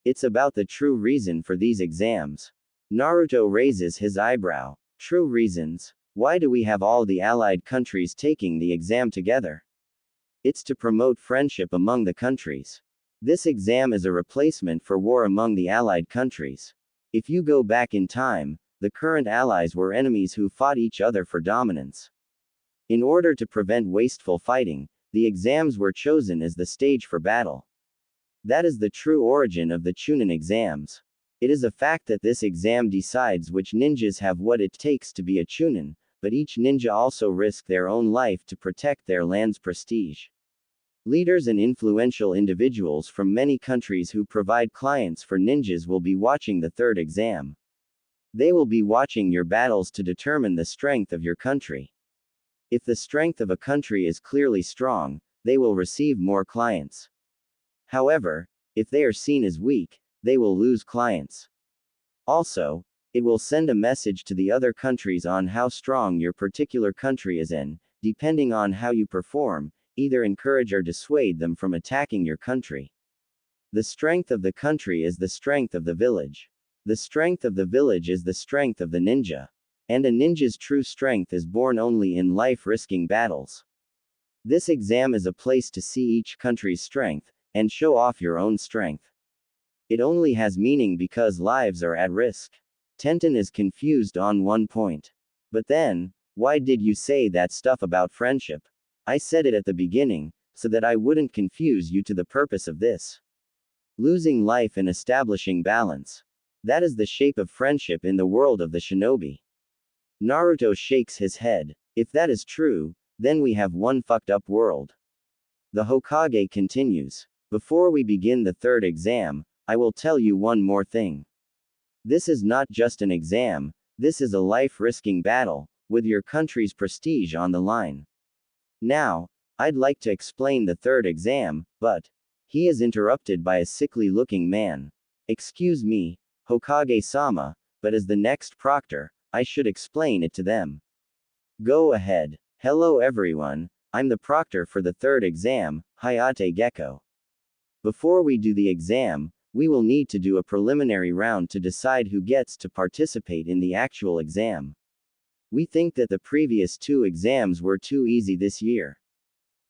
It's about the true reason for these exams. Naruto raises his eyebrow. True reasons? Why do we have all the allied countries taking the exam together? It's to promote friendship among the countries. This exam is a replacement for war among the allied countries. If you go back in time, the current allies were enemies who fought each other for dominance. In order to prevent wasteful fighting, the exams were chosen as the stage for battle. That is the true origin of the Chunin exams. It is a fact that this exam decides which ninjas have what it takes to be a Chunin, but each ninja also risk their own life to protect their land's prestige. Leaders and influential individuals from many countries who provide clients for ninjas will be watching the third exam. They will be watching your battles to determine the strength of your country. If the strength of a country is clearly strong, they will receive more clients. However, if they are seen as weak, they will lose clients. Also, it will send a message to the other countries on how strong your particular country is, and, depending on how you perform, either encourage or dissuade them from attacking your country. The strength of the country is the strength of the village. The strength of the village is the strength of the ninja. And a ninja's true strength is born only in life-risking battles. This exam is a place to see each country's strength, and show off your own strength. It only has meaning because lives are at risk. Tenten is confused on one point. But then, why did you say that stuff about friendship? I said it at the beginning, so that I wouldn't confuse you to the purpose of this. Losing life and establishing balance. That is the shape of friendship in the world of the shinobi. Naruto shakes his head. If that is true, then we have one fucked up world. The Hokage continues. Before we begin the third exam, I will tell you one more thing. This is not just an exam, this is a life-risking battle, with your country's prestige on the line. Now, I'd like to explain the third exam, but he is interrupted by a sickly-looking man. Excuse me, Hokage-sama, but as the next proctor, I should explain it to them. Go ahead. Hello everyone, I'm the proctor for the third exam, Hayate Gecko. Before we do the exam, we will need to do a preliminary round to decide who gets to participate in the actual exam. We think that the previous 2 exams were too easy this year.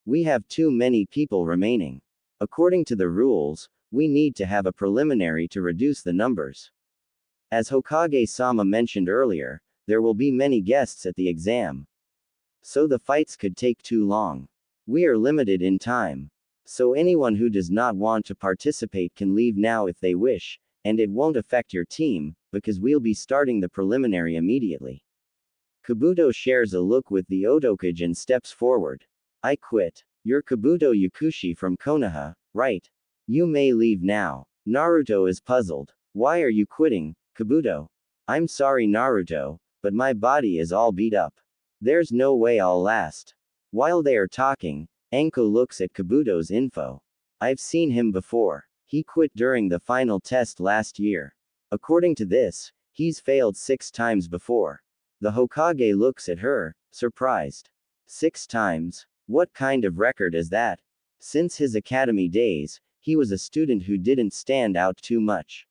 We have too many people remaining. According to the rules, we need to have a preliminary to reduce the numbers. As Hokage-sama mentioned earlier, there will be many guests at the exam. So the fights could take too long. We are limited in time. So anyone who does not want to participate can leave now if they wish, and it won't affect your team, because we'll be starting the preliminary immediately. Kabuto shares a look with the Otokage and steps forward. I quit. You're Kabuto Yakushi from Konoha, right? You may leave now. Naruto is puzzled. Why are you quitting, Kabuto? I'm sorry, Naruto, but my body is all beat up. There's no way I'll last. While they are talking, Anko looks at Kabuto's info. I've seen him before. He quit during the final test last year. According to this, he's failed 6 times before. The Hokage looks at her, surprised. 6 times? What kind of record is that? Since his academy days, he was a student who didn't stand out too much.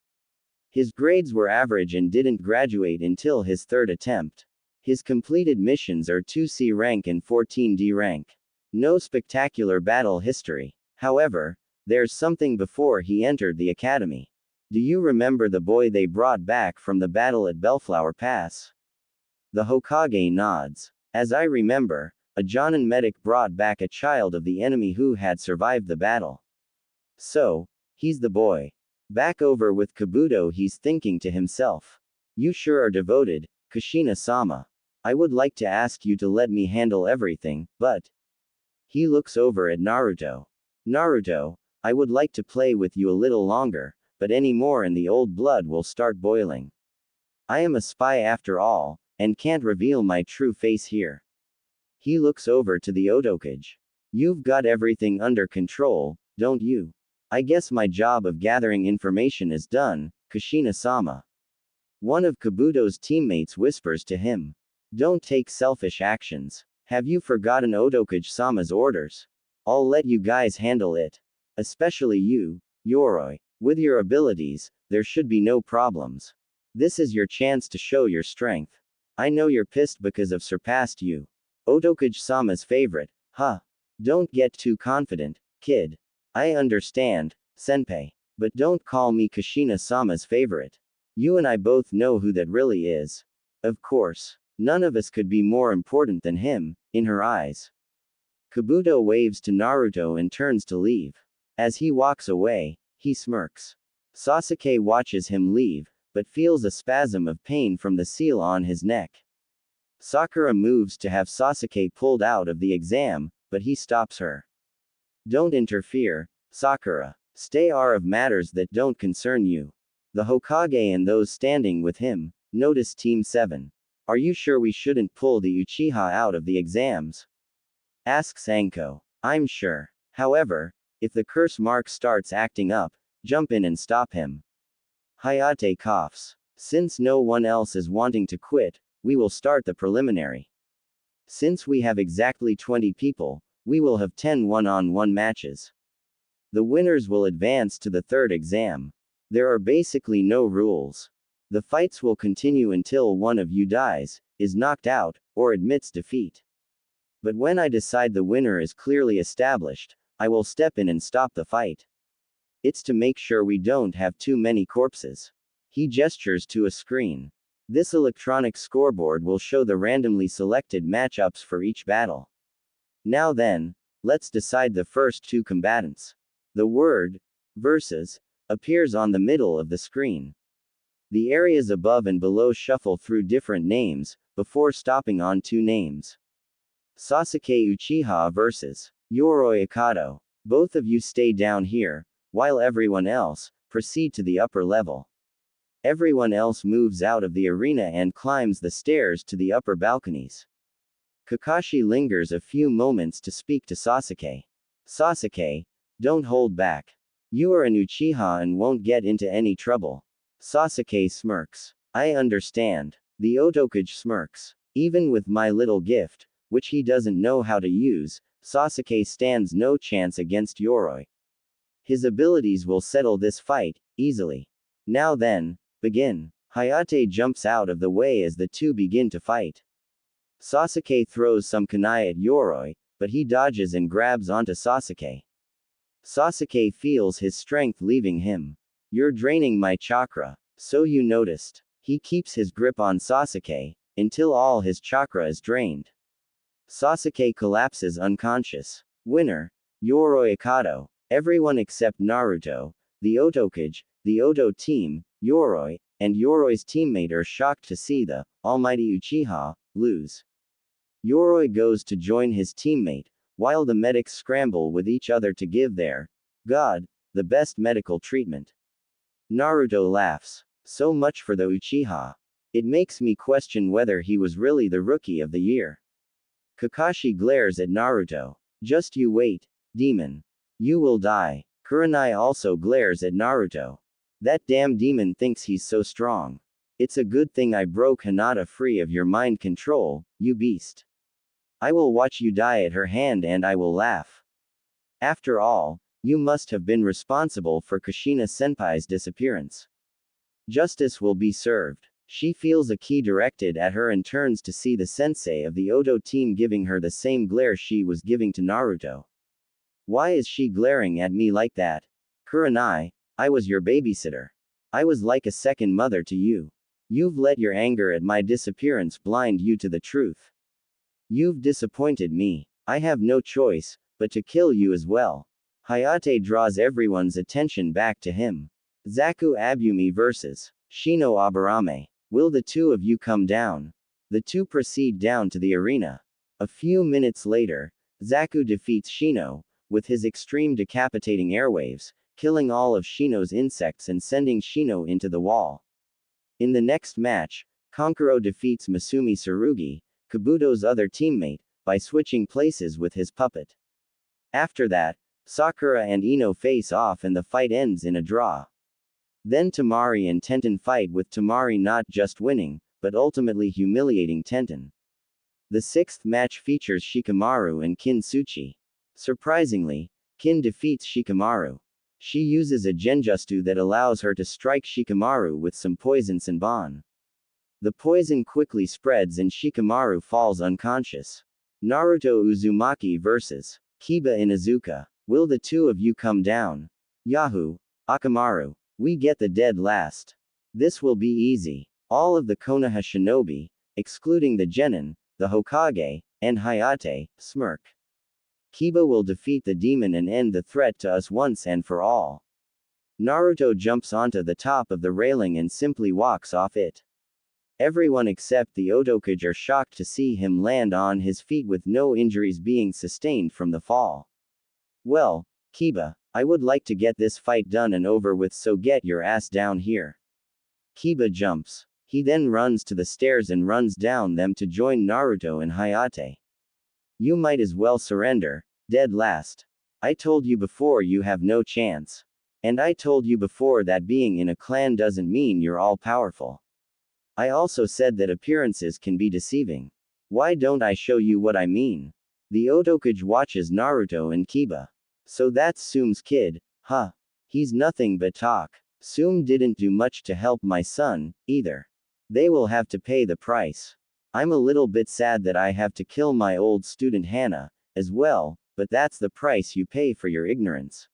His grades were average and didn't graduate until his 3rd attempt. His completed missions are 2C rank and 14D rank. No spectacular battle history. However, there's something before he entered the academy. Do you remember the boy they brought back from the battle at Bellflower Pass? The Hokage nods. As I remember, a Jonin medic brought back a child of the enemy who had survived the battle. So, he's the boy. Back over with Kabuto, he's thinking to himself. You sure are devoted, Kushina-sama. I would like to ask you to let me handle everything, but... He looks over at Naruto. Naruto, I would like to play with you a little longer, but any more and the old blood will start boiling. I am a spy after all, and can't reveal my true face here. He looks over to the Otokage. You've got everything under control, don't you? I guess my job of gathering information is done, Kushina-sama. One of Kabuto's teammates whispers to him. Don't take selfish actions. Have you forgotten Otokage-sama's orders? I'll let you guys handle it. Especially you, Yoroi. With your abilities, there should be no problems. This is your chance to show your strength. I know you're pissed because I've surpassed you. Otokage-sama's favorite, huh? Don't get too confident, kid. I understand, senpai. But don't call me Kushina-sama's favorite. You and I both know who that really is. Of course, none of us could be more important than him, in her eyes. Kabuto waves to Naruto and turns to leave. As he walks away, he smirks. Sasuke watches him leave, but feels a spasm of pain from the seal on his neck. Sakura moves to have Sasuke pulled out of the exam, but he stops her. Don't interfere, Sakura. Stay out of matters that don't concern you. The Hokage and those standing with him notice Team 7. Are you sure we shouldn't pull the Uchiha out of the exams? Asks Anko. I'm sure. However, if the curse mark starts acting up, jump in and stop him. Hayate coughs. Since no one else is wanting to quit, we will start the preliminary. Since we have exactly 20 people, we will have 10 one-on-one matches. The winners will advance to the 3rd exam. There are basically no rules. The fights will continue until one of you dies, is knocked out, or admits defeat. But when I decide the winner is clearly established, I will step in and stop the fight. It's to make sure we don't have too many corpses. He gestures to a screen. This electronic scoreboard will show the randomly selected matchups for each battle. Now then, let's decide the first 2 combatants. The word, versus, appears on the middle of the screen. The areas above and below shuffle through different names, before stopping on 2 names. Sasuke Uchiha versus Yoroi Akato. Both of you stay down here, while everyone else, proceed to the upper level. Everyone else moves out of the arena and climbs the stairs to the upper balconies. Kakashi lingers a few moments to speak to Sasuke. Sasuke, don't hold back. You are an Uchiha and won't get into any trouble. Sasuke smirks. I understand. The Otokage smirks. Even with my little gift, which he doesn't know how to use, Sasuke stands no chance against Yoroi. His abilities will settle this fight, easily. Now then, begin. Hayate jumps out of the way as the 2 begin to fight. Sasuke throws some kunai at Yoroi, but he dodges and grabs onto Sasuke. Sasuke feels his strength leaving him. You're draining my chakra. So you noticed. He keeps his grip on Sasuke, until all his chakra is drained. Sasuke collapses unconscious. Winner, Yoroi Akato. Everyone except Naruto, the Otokage, the Oto team, Yoroi, and Yoroi's teammate are shocked to see the almighty Uchiha lose. Yoroi goes to join his teammate, while the medics scramble with each other to give their God the best medical treatment. Naruto laughs. So much for the Uchiha. It makes me question whether he was really the rookie of the year. Kakashi glares at Naruto. Just you wait, demon. You will die. Kurenai also glares at Naruto. That damn demon thinks he's so strong. It's a good thing I broke Hinata free of your mind control, you beast. I will watch you die at her hand and I will laugh. After all, you must have been responsible for Kushina Senpai's disappearance. Justice will be served. She feels a key directed at her and turns to see the sensei of the Oto team giving her the same glare she was giving to Naruto. Why is she glaring at me like that? Kurenai, I was your babysitter. I was like a second mother to you. You've let your anger at my disappearance blind you to the truth. You've disappointed me. I have no choice but to kill you as well. Hayate draws everyone's attention back to him. Zaku Abumi vs. Shino Aburame. Will the two of you come down? The two proceed down to the arena. A few minutes later, Zaku defeats Shino, with his extreme decapitating airwaves, killing all of Shino's insects and sending Shino into the wall. In the next match, Kankuro defeats Masumi Tsurugi, Kabuto's other teammate, by switching places with his puppet. After that, Sakura and Ino face off and the fight ends in a draw. Then Temari and Tenten fight with Temari not just winning, but ultimately humiliating Tenten. The sixth match features Shikamaru and Kin Suchi. Surprisingly, Kin defeats Shikamaru. She uses a genjutsu that allows her to strike Shikamaru with some poison Senbon. The poison quickly spreads and Shikamaru falls unconscious. Naruto Uzumaki vs. Kiba Inuzuka. Will the two of you come down? Yahoo! Akamaru. We get the dead last. This will be easy. All of the Konoha shinobi, excluding the genin, the Hokage, and Hayate, smirk. Kiba will defeat the demon and end the threat to us once and for all. Naruto jumps onto the top of the railing and simply walks off it. Everyone except the Otokage are shocked to see him land on his feet with no injuries being sustained from the fall. Well, Kiba, I would like to get this fight done and over with, so get your ass down here. Kiba jumps. He then runs to the stairs and runs down them to join Naruto and Hayate. You might as well surrender, dead last. I told you before you have no chance. And I told you before that being in a clan doesn't mean you're all powerful. I also said that appearances can be deceiving. Why don't I show you what I mean? The Otokage watches Naruto and Kiba. So that's Tsume's kid, huh? He's nothing but talk. Tsume didn't do much to help my son, either. They will have to pay the price. I'm a little bit sad that I have to kill my old student Hana, as well, but that's the price you pay for your ignorance.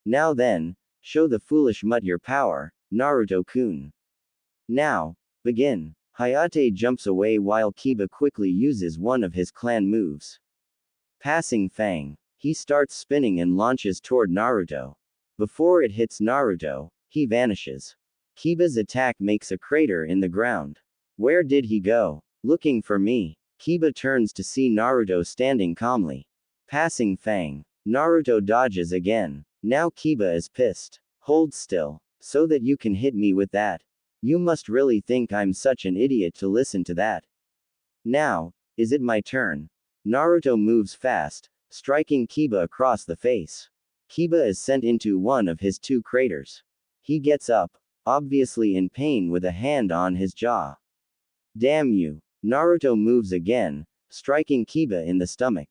Now then, show the foolish mutt your power, Naruto-kun. Now, begin. Hayate jumps away while Kiba quickly uses one of his clan moves. Passing Fang. He starts spinning and launches toward Naruto. Before it hits Naruto, he vanishes. Kiba's attack makes a crater in the ground. Where did he go? Looking for me. Kiba turns to see Naruto standing calmly. Passing Fang. Naruto dodges again. Now Kiba is pissed. Hold still. So that you can hit me with that. You must really think I'm such an idiot to listen to that. Now, is it my turn? Naruto moves fast, striking Kiba across the face. Kiba is sent into one of his two craters. He gets up, obviously in pain with a hand on his jaw. Damn you. Naruto moves again, striking Kiba in the stomach.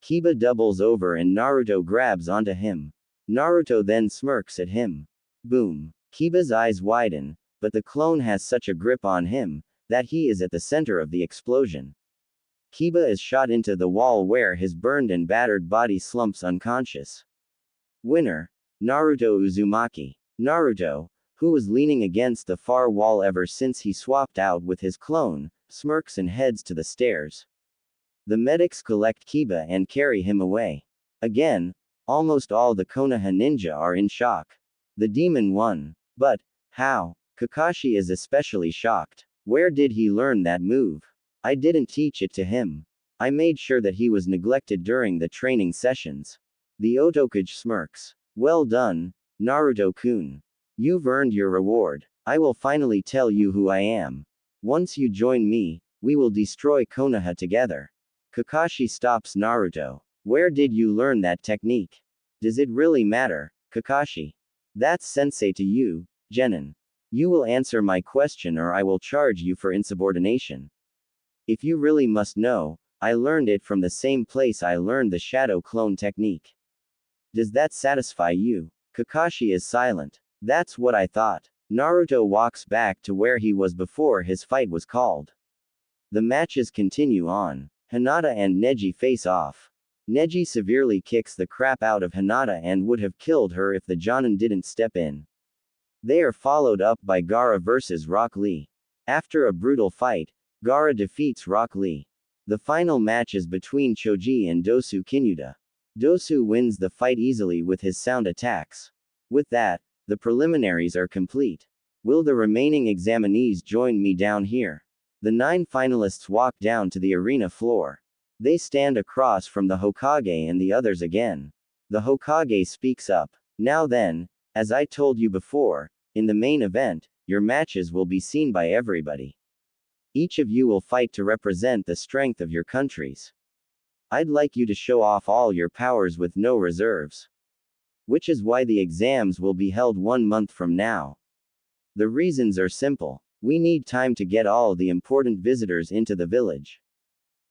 Kiba doubles over and Naruto grabs onto him. Naruto then smirks at him. Boom. Kiba's eyes widen, but the clone has such a grip on him, that he is at the center of the explosion. Kiba is shot into the wall where his burned and battered body slumps unconscious. Winner. Naruto Uzumaki. Naruto, who was leaning against the far wall ever since he swapped out with his clone, smirks and heads to the stairs. The medics collect Kiba and carry him away. Again, almost all the Konoha ninja are in shock. The demon won. But, how? Kakashi is especially shocked. Where did he learn that move? I didn't teach it to him. I made sure that he was neglected during the training sessions. The Otokage smirks. Well done, Naruto-kun. You've earned your reward. I will finally tell you who I am. Once you join me, we will destroy Konoha together. Kakashi stops Naruto. Where did you learn that technique? Does it really matter, Kakashi? That's sensei to you, Genin. You will answer my question or I will charge you for insubordination. If you really must know, I learned it from the same place I learned the shadow clone technique. Does that satisfy you? Kakashi is silent. That's what I thought. Naruto walks back to where he was before his fight was called. The matches continue on. Hinata and Neji face off. Neji severely kicks the crap out of Hinata and would have killed her if the Jonin didn't step in. They are followed up by Gaara vs Rock Lee. After a brutal fight, Gaara defeats Rock Lee. The final match is between Choji and Dosu Kinyuda. Dosu wins the fight easily with his sound attacks. With that, the preliminaries are complete. Will the remaining examinees join me down here? The 9 finalists walk down to the arena floor. They stand across from the Hokage and the others again. The Hokage speaks up. Now then, as I told you before, in the main event, your matches will be seen by everybody. Each of you will fight to represent the strength of your countries. I'd like you to show off all your powers with no reserves. Which is why the exams will be held 1 month from now. The reasons are simple. We need time to get all the important visitors into the village.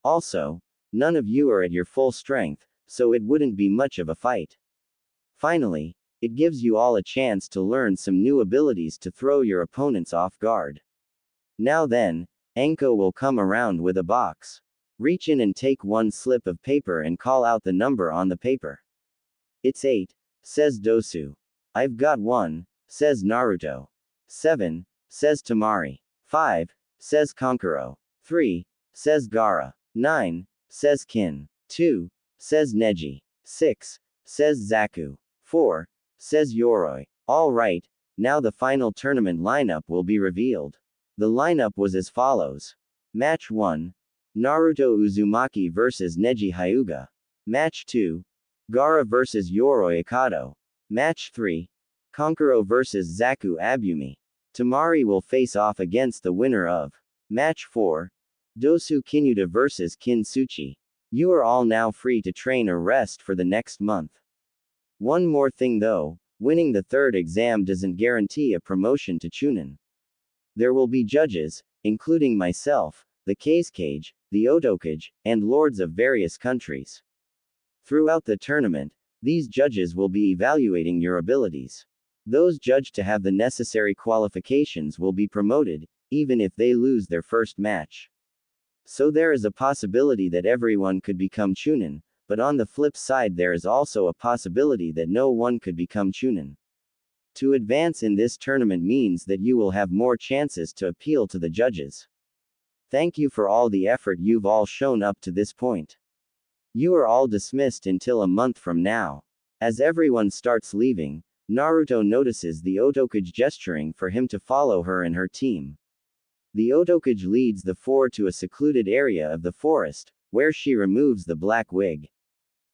Also, none of you are at your full strength, so it wouldn't be much of a fight. Finally, it gives you all a chance to learn some new abilities to throw your opponents off guard. Now then, Anko will come around with a box. Reach in and take 1 slip of paper and call out the number on the paper. It's 8, says Dosu. I've got 1, says Naruto. 7, says Tamari. 5, says Kankuro. 3, says Gaara. 9, says Kin. 2, says Neji. 6, says Zaku. 4, says Yoroi. All right, now the final tournament lineup will be revealed. The lineup was as follows. Match 1. Naruto Uzumaki vs Neji Hyuga. Match 2. Gaara vs Yoroi Ikado. Match 3. Kankuro vs Zaku Abumi. Tamari will face off against the winner of Match 4. Dosu Kinyuda vs Kin Suchi. You are all now free to train or rest for the next month. One more thing though, winning the 3rd exam doesn't guarantee a promotion to Chunin. There will be judges, including myself, the Kazekage, the Otokage, and lords of various countries. Throughout the tournament, these judges will be evaluating your abilities. Those judged to have the necessary qualifications will be promoted, even if they lose their first match. So there is a possibility that everyone could become Chunin, but on the flip side there is also a possibility that no one could become Chunin. To advance in this tournament means that you will have more chances to appeal to the judges. Thank you for all the effort you've all shown up to this point. You are all dismissed until a month from now. As everyone starts leaving, Naruto notices the Otokage gesturing for him to follow her and her team. The Otokage leads the 4 to a secluded area of the forest, where she removes the black wig.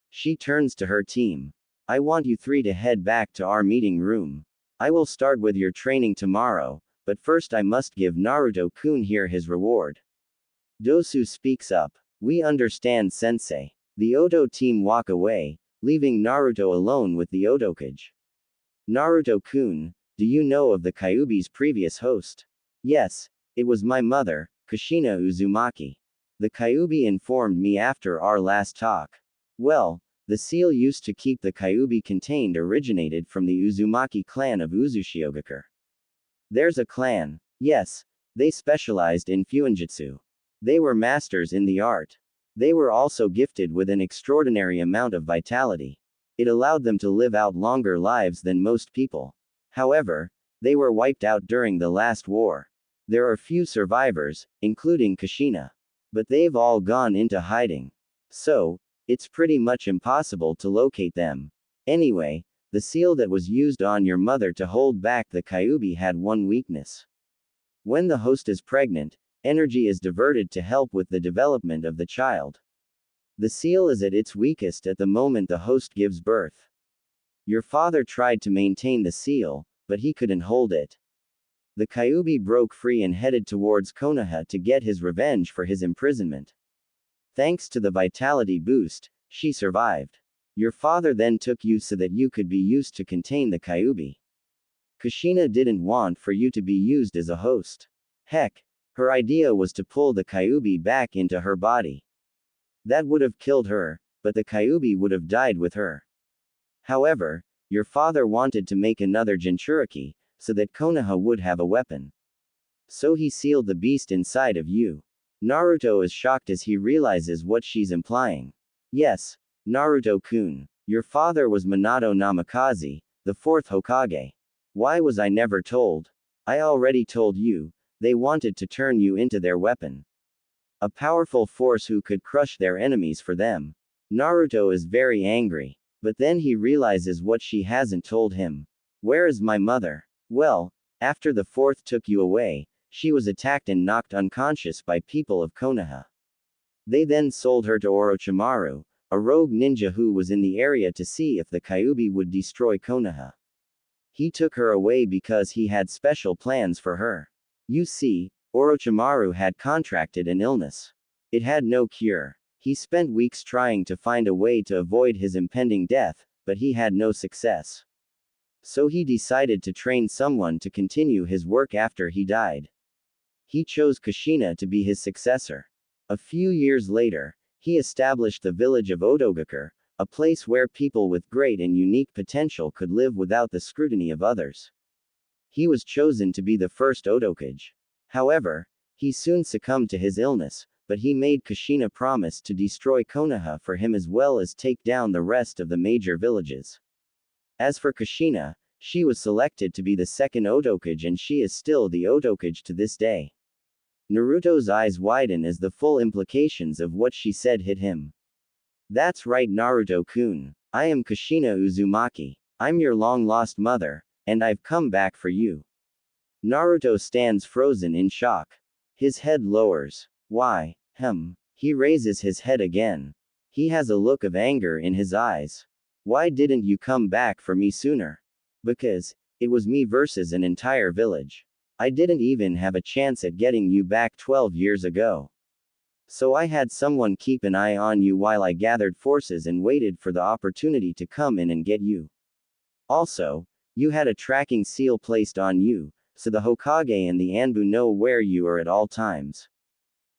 She turns to her team. I want you 3 to head back to our meeting room. I will start with your training tomorrow, but first I must give Naruto-kun here his reward. Dosu speaks up. We understand, sensei. The Oto team walk away, leaving Naruto alone with the Otokage. Naruto-kun, do you know of the Kyuubi's previous host? Yes, it was my mother, Kushina Uzumaki. The Kyuubi informed me after our last talk. Well, the seal used to keep the Kyuubi contained originated from the Uzumaki clan of Uzushiogakure. There's a clan. Yes, they specialized in fuinjutsu. They were masters in the art. They were also gifted with an extraordinary amount of vitality. It allowed them to live out longer lives than most people. However, they were wiped out during the last war. There are few survivors, including Kushina. But they've all gone into hiding. So, it's pretty much impossible to locate them. Anyway, the seal that was used on your mother to hold back the Kyuubi had one weakness. When the host is pregnant, energy is diverted to help with the development of the child. The seal is at its weakest at the moment the host gives birth. Your father tried to maintain the seal, but he couldn't hold it. The Kyuubi broke free and headed towards Konoha to get his revenge for his imprisonment. Thanks to the vitality boost, she survived. Your father then took you so that you could be used to contain the Kyuubi. Kushina didn't want for you to be used as a host. Heck, her idea was to pull the Kyuubi back into her body. That would have killed her, but the Kyuubi would have died with her. However, your father wanted to make another Jinchuriki, so that Konoha would have a weapon. So he sealed the beast inside of you. Naruto is shocked as he realizes what she's implying. Yes, Naruto-kun. Your father was Minato Namikaze, the fourth Hokage. Why was I never told? I already told you, they wanted to turn you into their weapon. A powerful force who could crush their enemies for them. Naruto is very angry. But then he realizes what she hasn't told him. Where is my mother? Well, after the fourth took you away, she was attacked and knocked unconscious by people of Konoha. They then sold her to Orochimaru, a rogue ninja who was in the area to see if the Kyuubi would destroy Konoha. He took her away because he had special plans for her. You see, Orochimaru had contracted an illness. It had no cure. He spent weeks trying to find a way to avoid his impending death, but he had no success. So he decided to train someone to continue his work after he died. He chose Kushina to be his successor. A few years later, he established the village of Odogakure, a place where people with great and unique potential could live without the scrutiny of others. He was chosen to be the first Odokage. However, he soon succumbed to his illness, but he made Kushina promise to destroy Konoha for him as well as take down the rest of the major villages. As for Kushina, she was selected to be the second Odokage and she is still the Odokage to this day. Naruto's eyes widen as the full implications of what she said hit him. That's right, Naruto-kun. I am Kushina Uzumaki. I'm your long-lost mother, and I've come back for you. Naruto stands frozen in shock. His head lowers. Why? He raises his head again. He has a look of anger in his eyes. Why didn't you come back for me sooner? Because it was me versus an entire village. I didn't even have a chance at getting you back 12 years ago. So I had someone keep an eye on you while I gathered forces and waited for the opportunity to come in and get you. Also, you had a tracking seal placed on you, so the Hokage and the Anbu know where you are at all times.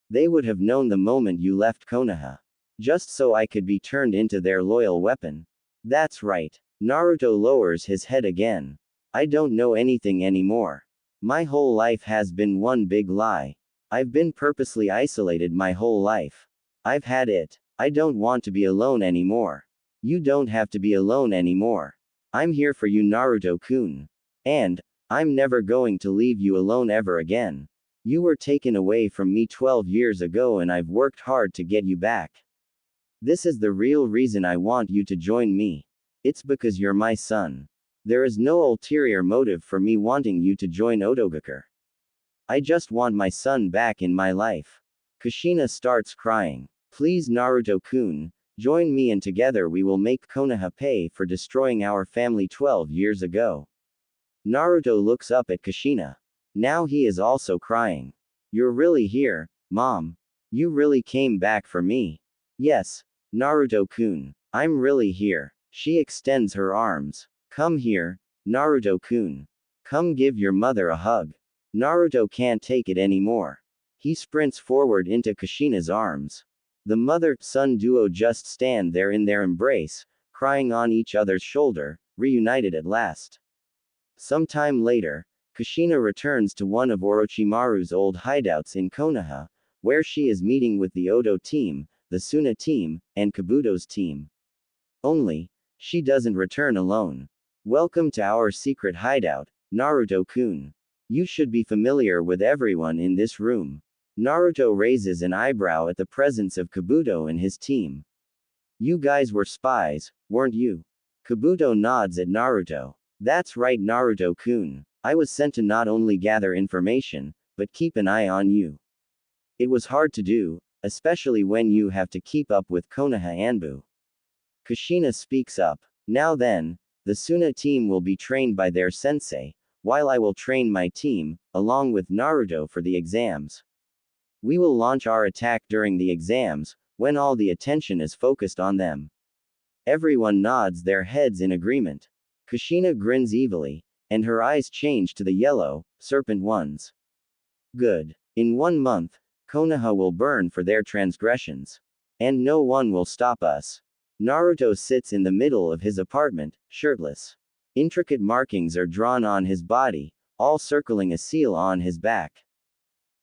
They would have known the moment you left Konoha. Just so I could be turned into their loyal weapon. That's right. Naruto lowers his head again. I don't know anything anymore. My whole life has been one big lie. I've been purposely isolated my whole life. I've had it. I don't want to be alone anymore. You don't have to be alone anymore. I'm here for you, Naruto-kun. And I'm never going to leave you alone ever again. You were taken away from me 12 years ago and I've worked hard to get you back. This is the real reason I want you to join me. It's because you're my son. There is no ulterior motive for me wanting you to join Odogakure. I just want my son back in my life. Kushina starts crying. Please, Naruto-kun, join me and together we will make Konoha pay for destroying our family 12 years ago. Naruto looks up at Kushina. Now he is also crying. You're really here, Mom. You really came back for me. Yes, Naruto-kun. I'm really here. She extends her arms. Come here, Naruto-kun. Come give your mother a hug. Naruto can't take it anymore. He sprints forward into Kushina's arms. The mother-son duo just stand there in their embrace, crying on each other's shoulder, reunited at last. Sometime later, Kushina returns to one of Orochimaru's old hideouts in Konoha, where she is meeting with the Odo team, the Suna team, and Kabuto's team. Only, she doesn't return alone. Welcome to our secret hideout, Naruto-kun. You should be familiar with everyone in this room. Naruto raises an eyebrow at the presence of Kabuto and his team. You guys were spies, weren't you? Kabuto nods at Naruto. That's right, Naruto-kun. I was sent to not only gather information, but keep an eye on you. It was hard to do, especially when you have to keep up with Konoha Anbu. Kushina speaks up. Now then, the Suna team will be trained by their sensei, while I will train my team, along with Naruto for the exams. We will launch our attack during the exams, when all the attention is focused on them. Everyone nods their heads in agreement. Kushina grins evilly, and her eyes change to the yellow, serpent ones. Good. In 1 month, Konoha will burn for their transgressions. And no one will stop us. Naruto sits in the middle of his apartment, shirtless. Intricate markings are drawn on his body, all circling a seal on his back.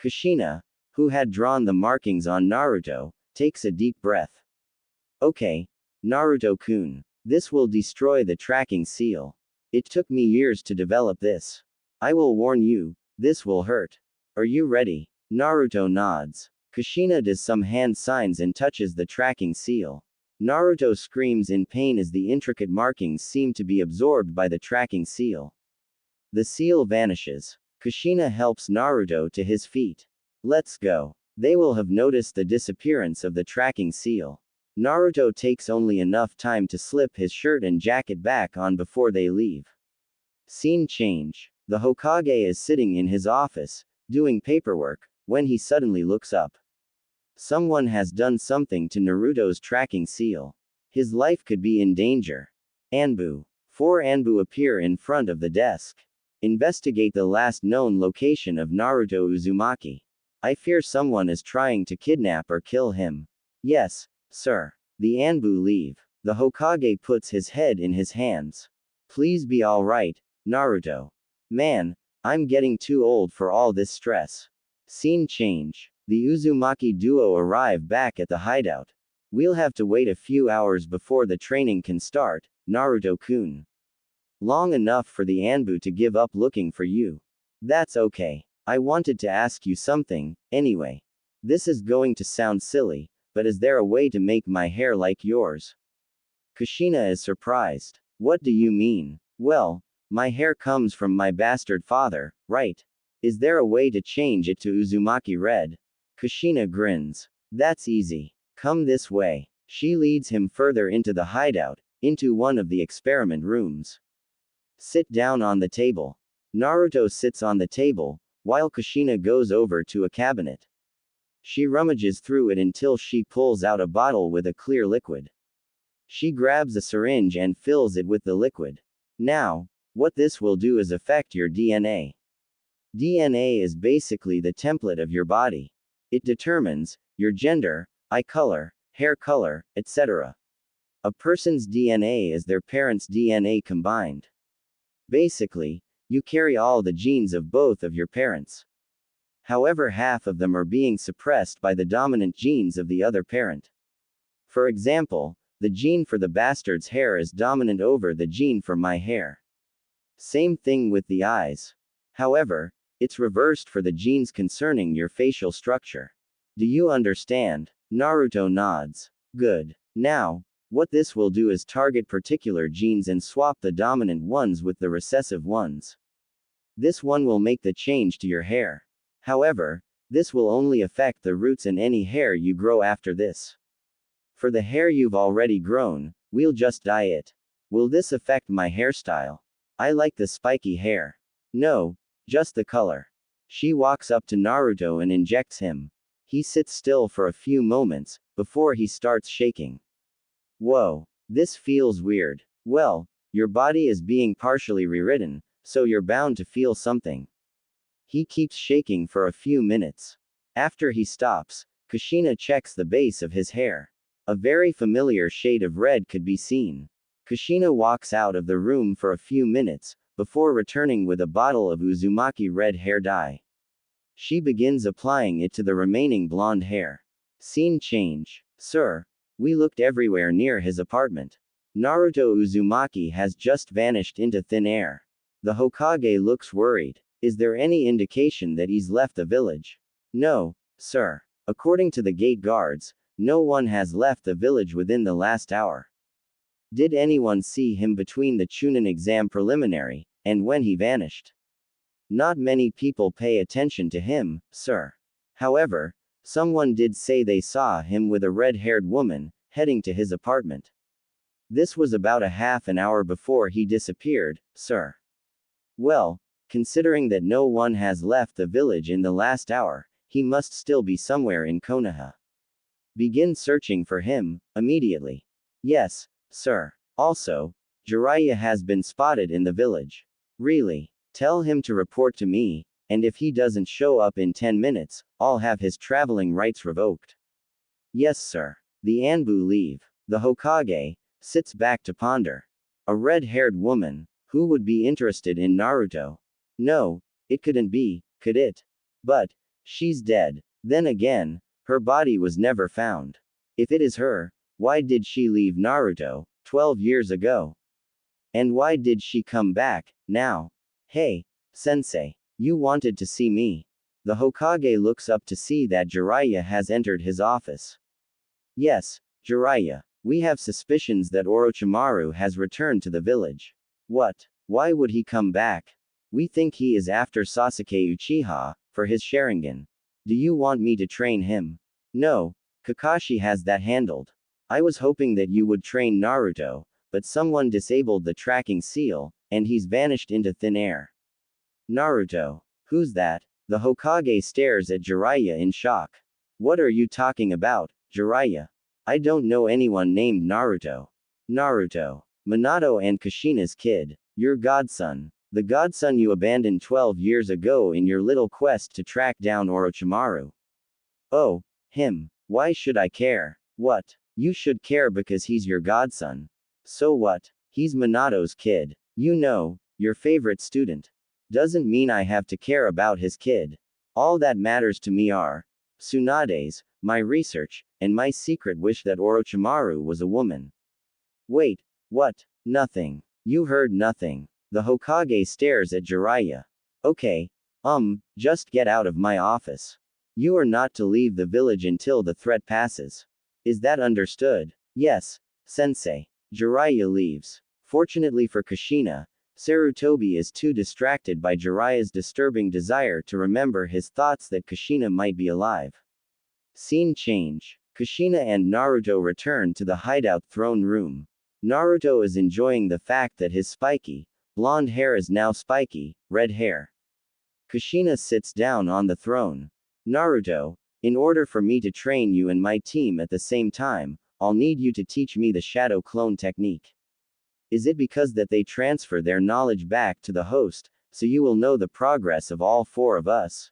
Kushina, who had drawn the markings on Naruto, takes a deep breath. Okay, Naruto-kun. This will destroy the tracking seal. It took me years to develop this. I will warn you, this will hurt. Are you ready? Naruto nods. Kushina does some hand signs and touches the tracking seal. Naruto screams in pain as the intricate markings seem to be absorbed by the tracking seal. The seal vanishes. Kushina helps Naruto to his feet. Let's go. They will have noticed the disappearance of the tracking seal. Naruto takes only enough time to slip his shirt and jacket back on before they leave. Scene change. The Hokage is sitting in his office, doing paperwork, when he suddenly looks up. Someone has done something to Naruto's tracking seal. His life could be in danger. Anbu. 4 Anbu appear in front of the desk. Investigate the last known location of Naruto Uzumaki. I fear someone is trying to kidnap or kill him. Yes, sir. The Anbu leave. The Hokage puts his head in his hands. Please be alright, Naruto. Man, I'm getting too old for all this stress. Scene change. The Uzumaki duo arrive back at the hideout. We'll have to wait a few hours before the training can start, Naruto-kun. Long enough for the Anbu to give up looking for you. That's okay. I wanted to ask you something, anyway. This is going to sound silly, but is there a way to make my hair like yours? Kushina is surprised. What do you mean? Well, my hair comes from my bastard father, right? Is there a way to change it to Uzumaki red? Kushina grins. That's easy. Come this way. She leads him further into the hideout, into one of the experiment rooms. Sit down on the table. Naruto sits on the table, while Kushina goes over to a cabinet. She rummages through it until she pulls out a bottle with a clear liquid. She grabs a syringe and fills it with the liquid. Now, what this will do is affect your DNA. DNA is basically the template of your body. It determines your gender, eye color, hair color, etc. A person's DNA is their parents' DNA combined. Basically, you carry all the genes of both of your parents. However, half of them are being suppressed by the dominant genes of the other parent. For example, the gene for the bastard's hair is dominant over the gene for my hair. Same thing with the eyes. However, it's reversed for the genes concerning your facial structure. Do you understand? Naruto nods. Good. Now, what this will do is target particular genes and swap the dominant ones with the recessive ones. This one will make the change to your hair. However, this will only affect the roots and any hair you grow after this. For the hair you've already grown, we'll just dye it. Will this affect my hairstyle? I like the spiky hair. No, just the color. She walks up to Naruto and injects him. He sits still for a few moments, before he starts shaking. Whoa, this feels weird. Well, your body is being partially rewritten, so you're bound to feel something. He keeps shaking for a few minutes. After he stops, Kushina checks the base of his hair. A very familiar shade of red could be seen. Kushina walks out of the room for a few minutes, before returning with a bottle of Uzumaki red hair dye. She begins applying it to the remaining blonde hair. Scene change. Sir, we looked everywhere near his apartment. Naruto Uzumaki has just vanished into thin air. The Hokage looks worried. Is there any indication that he's left the village? No, sir. According to the gate guards, no one has left the village within the last hour. Did anyone see him between the Chunin exam preliminary, and when he vanished? Not many people pay attention to him, sir. However, Someone did say they saw him with a red-haired woman, heading to his apartment. This was about a half an hour before he disappeared, sir. Well, considering that no one has left the village in the last hour, he must still be somewhere in Konoha. Begin searching for him, immediately. Yes, sir. Also, Jiraiya has been spotted in the village. Really? Tell him to report to me, and if he doesn't show up in 10 minutes, I'll have his traveling rights revoked. Yes, sir. The Anbu leave. The Hokage sits back to ponder. A red-haired woman, who would be interested in Naruto? No, it couldn't be, could it? But, she's dead. Then again, her body was never found. If it is her, why did she leave Naruto 12 years ago? And why did she come back now? Hey, sensei, you wanted to see me. The Hokage looks up to see that Jiraiya has entered his office. Yes, Jiraiya, we have suspicions that Orochimaru has returned to the village. What? Why would he come back? We think he is after Sasuke Uchiha, for his Sharingan. Do you want me to train him? No, Kakashi has that handled. I was hoping that you would train Naruto, but someone disabled the tracking seal, and he's vanished into thin air. Naruto. Who's that? The Hokage stares at Jiraiya in shock. What are you talking about, Jiraiya? I don't know anyone named Naruto. Naruto. Minato and Kushina's kid. Your godson. The godson you abandoned 12 years ago in your little quest to track down Orochimaru. Oh, him. Why should I care? What? You should care because he's your godson. So what? He's Minato's kid. You know, your favorite student. Doesn't mean I have to care about his kid. All that matters to me are Tsunade's, my research, and my secret wish that Orochimaru was a woman. Wait, what? Nothing. You heard nothing. The Hokage stares at Jiraiya. Okay, just get out of my office. You are not to leave the village until the threat passes. Is that understood? Yes, sensei. Jiraiya leaves. Fortunately for Kushina, Sarutobi is too distracted by Jiraiya's disturbing desire to remember his thoughts that Kushina might be alive. Scene change. Kushina and Naruto return to the hideout throne room. Naruto is enjoying the fact that his spiky, blonde hair is now spiky, red hair. Kushina sits down on the throne. Naruto, in order for me to train you and my team at the same time, I'll need you to teach me the shadow clone technique. Is it because that they transfer their knowledge back to the host, so you will know the progress of all four of us?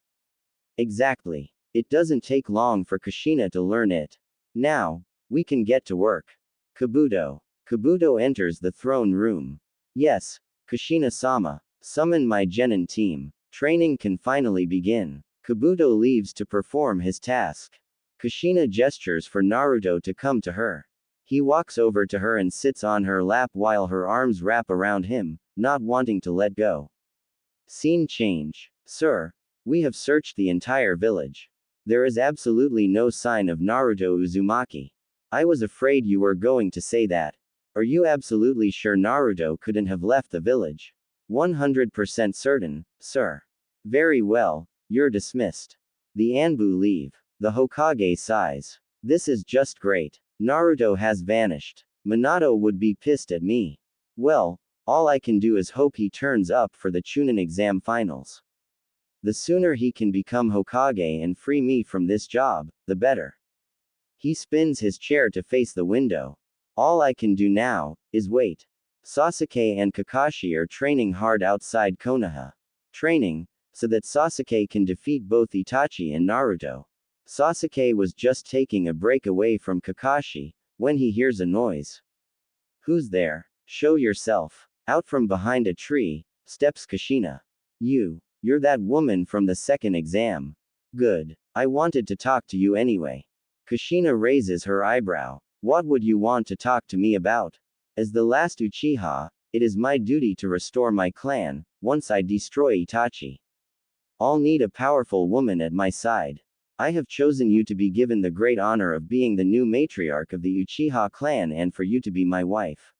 Exactly. It doesn't take long for Kushina to learn it. Now, we can get to work. Kabuto. Kabuto enters the throne room. Yes, Kushina-sama, summon my genin team. Training can finally begin. Kabuto leaves to perform his task. Kushina gestures for Naruto to come to her. He walks over to her and sits on her lap while her arms wrap around him, not wanting to let go. Scene change. Sir, we have searched the entire village. There is absolutely no sign of Naruto Uzumaki. I was afraid you were going to say that. Are you absolutely sure Naruto couldn't have left the village? 100% certain, sir. Very well, you're dismissed. The Anbu leave. The Hokage sighs. This is just great. Naruto has vanished. Minato would be pissed at me. Well, all I can do is hope he turns up for the Chunin exam finals. The sooner he can become Hokage and free me from this job, the better. He spins his chair to face the window. All I can do now is wait. Sasuke and Kakashi are training hard outside Konoha. Training, so that Sasuke can defeat both Itachi and Naruto. Sasuke was just taking a break away from Kakashi, when he hears a noise. Who's there? Show yourself. Out from behind a tree, steps Kushina. You're that woman from the second exam. Good. I wanted to talk to you anyway. Kushina raises her eyebrow. What would you want to talk to me about? As the last Uchiha, it is my duty to restore my clan, once I destroy Itachi. I'll need a powerful woman at my side. I have chosen you to be given the great honor of being the new matriarch of the Uchiha clan and for you to be my wife.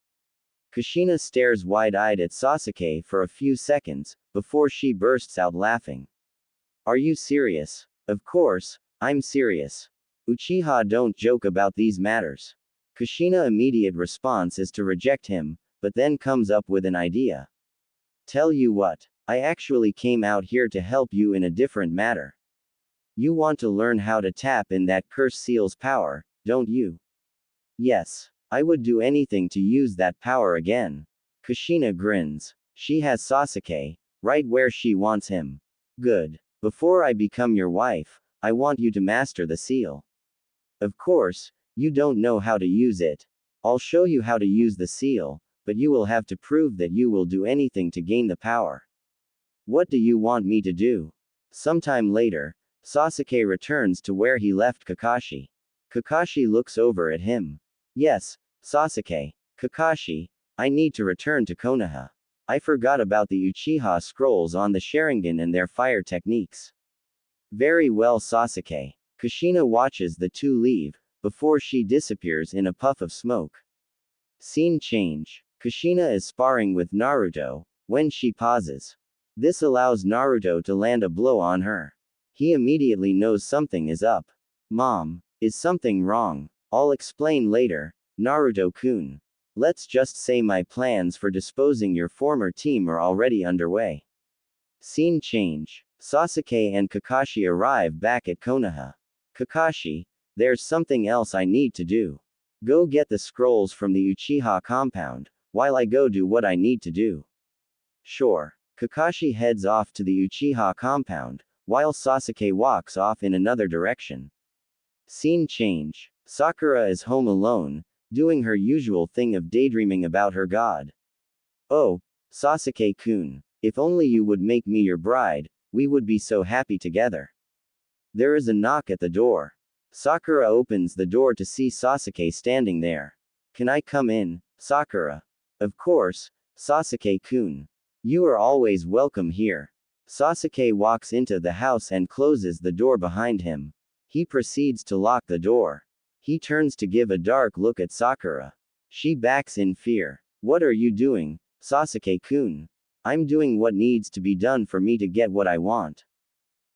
Kushina stares wide-eyed at Sasuke for a few seconds, before she bursts out laughing. Are you serious? Of course, I'm serious. Uchiha don't joke about these matters. Kushina's immediate response is to reject him, but then comes up with an idea. Tell you what, I actually came out here to help you in a different matter. You want to learn how to tap in that curse seal's power, don't you? Yes. I would do anything to use that power again. Kushina grins. She has Sasuke, right where she wants him. Good. Before I become your wife, I want you to master the seal. Of course, you don't know how to use it. I'll show you how to use the seal, but you will have to prove that you will do anything to gain the power. What do you want me to do? Sometime later, Sasuke returns to where he left Kakashi. Kakashi looks over at him. Yes, Sasuke. Kakashi, I need to return to Konoha. I forgot about the Uchiha scrolls on the Sharingan and their fire techniques. Very well, Sasuke. Kushina watches the two leave, before she disappears in a puff of smoke. Scene change. Kushina is sparring with Naruto, when she pauses. This allows Naruto to land a blow on her. He immediately knows something is up. Mom, is something wrong? I'll explain later, Naruto-kun. Let's just say my plans for disposing your former team are already underway. Scene change. Sasuke and Kakashi arrive back at Konoha. Kakashi, there's something else I need to do. Go get the scrolls from the Uchiha compound, while I go do what I need to do. Sure. Kakashi heads off to the Uchiha compound, while Sasuke walks off in another direction. Scene change. Sakura is home alone, doing her usual thing of daydreaming about her god. Oh, Sasuke-kun, if only you would make me your bride, we would be so happy together. There is a knock at the door. Sakura opens the door to see Sasuke standing there. Can I come in, Sakura? Of course, Sasuke-kun. You are always welcome here. Sasuke walks into the house and closes the door behind him. He proceeds to lock the door. He turns to give a dark look at Sakura. She backs in fear. What are you doing, Sasuke-kun? I'm doing what needs to be done for me to get what I want.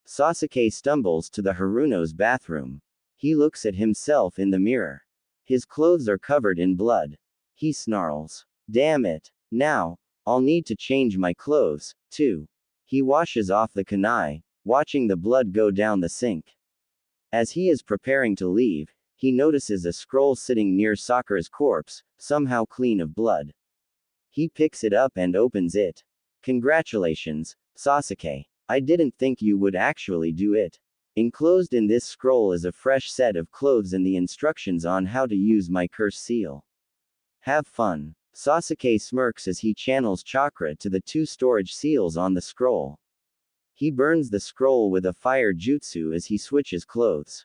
Sasuke stumbles to the Haruno's bathroom. He looks at himself in the mirror. His clothes are covered in blood. He snarls. Damn it. Now, I'll need to change my clothes, too. He washes off the kunai, watching the blood go down the sink. As he is preparing to leave, he notices a scroll sitting near Sakura's corpse, somehow clean of blood. He picks it up and opens it. Congratulations, Sasuke. I didn't think you would actually do it. Enclosed in this scroll is a fresh set of clothes and the instructions on how to use my curse seal. Have fun. Sasuke smirks as he channels chakra to the two storage seals on the scroll. He burns the scroll with a fire jutsu as he switches clothes.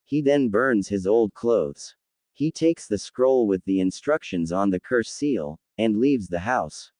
He then burns his old clothes. He takes the scroll with the instructions on the curse seal, and leaves the house.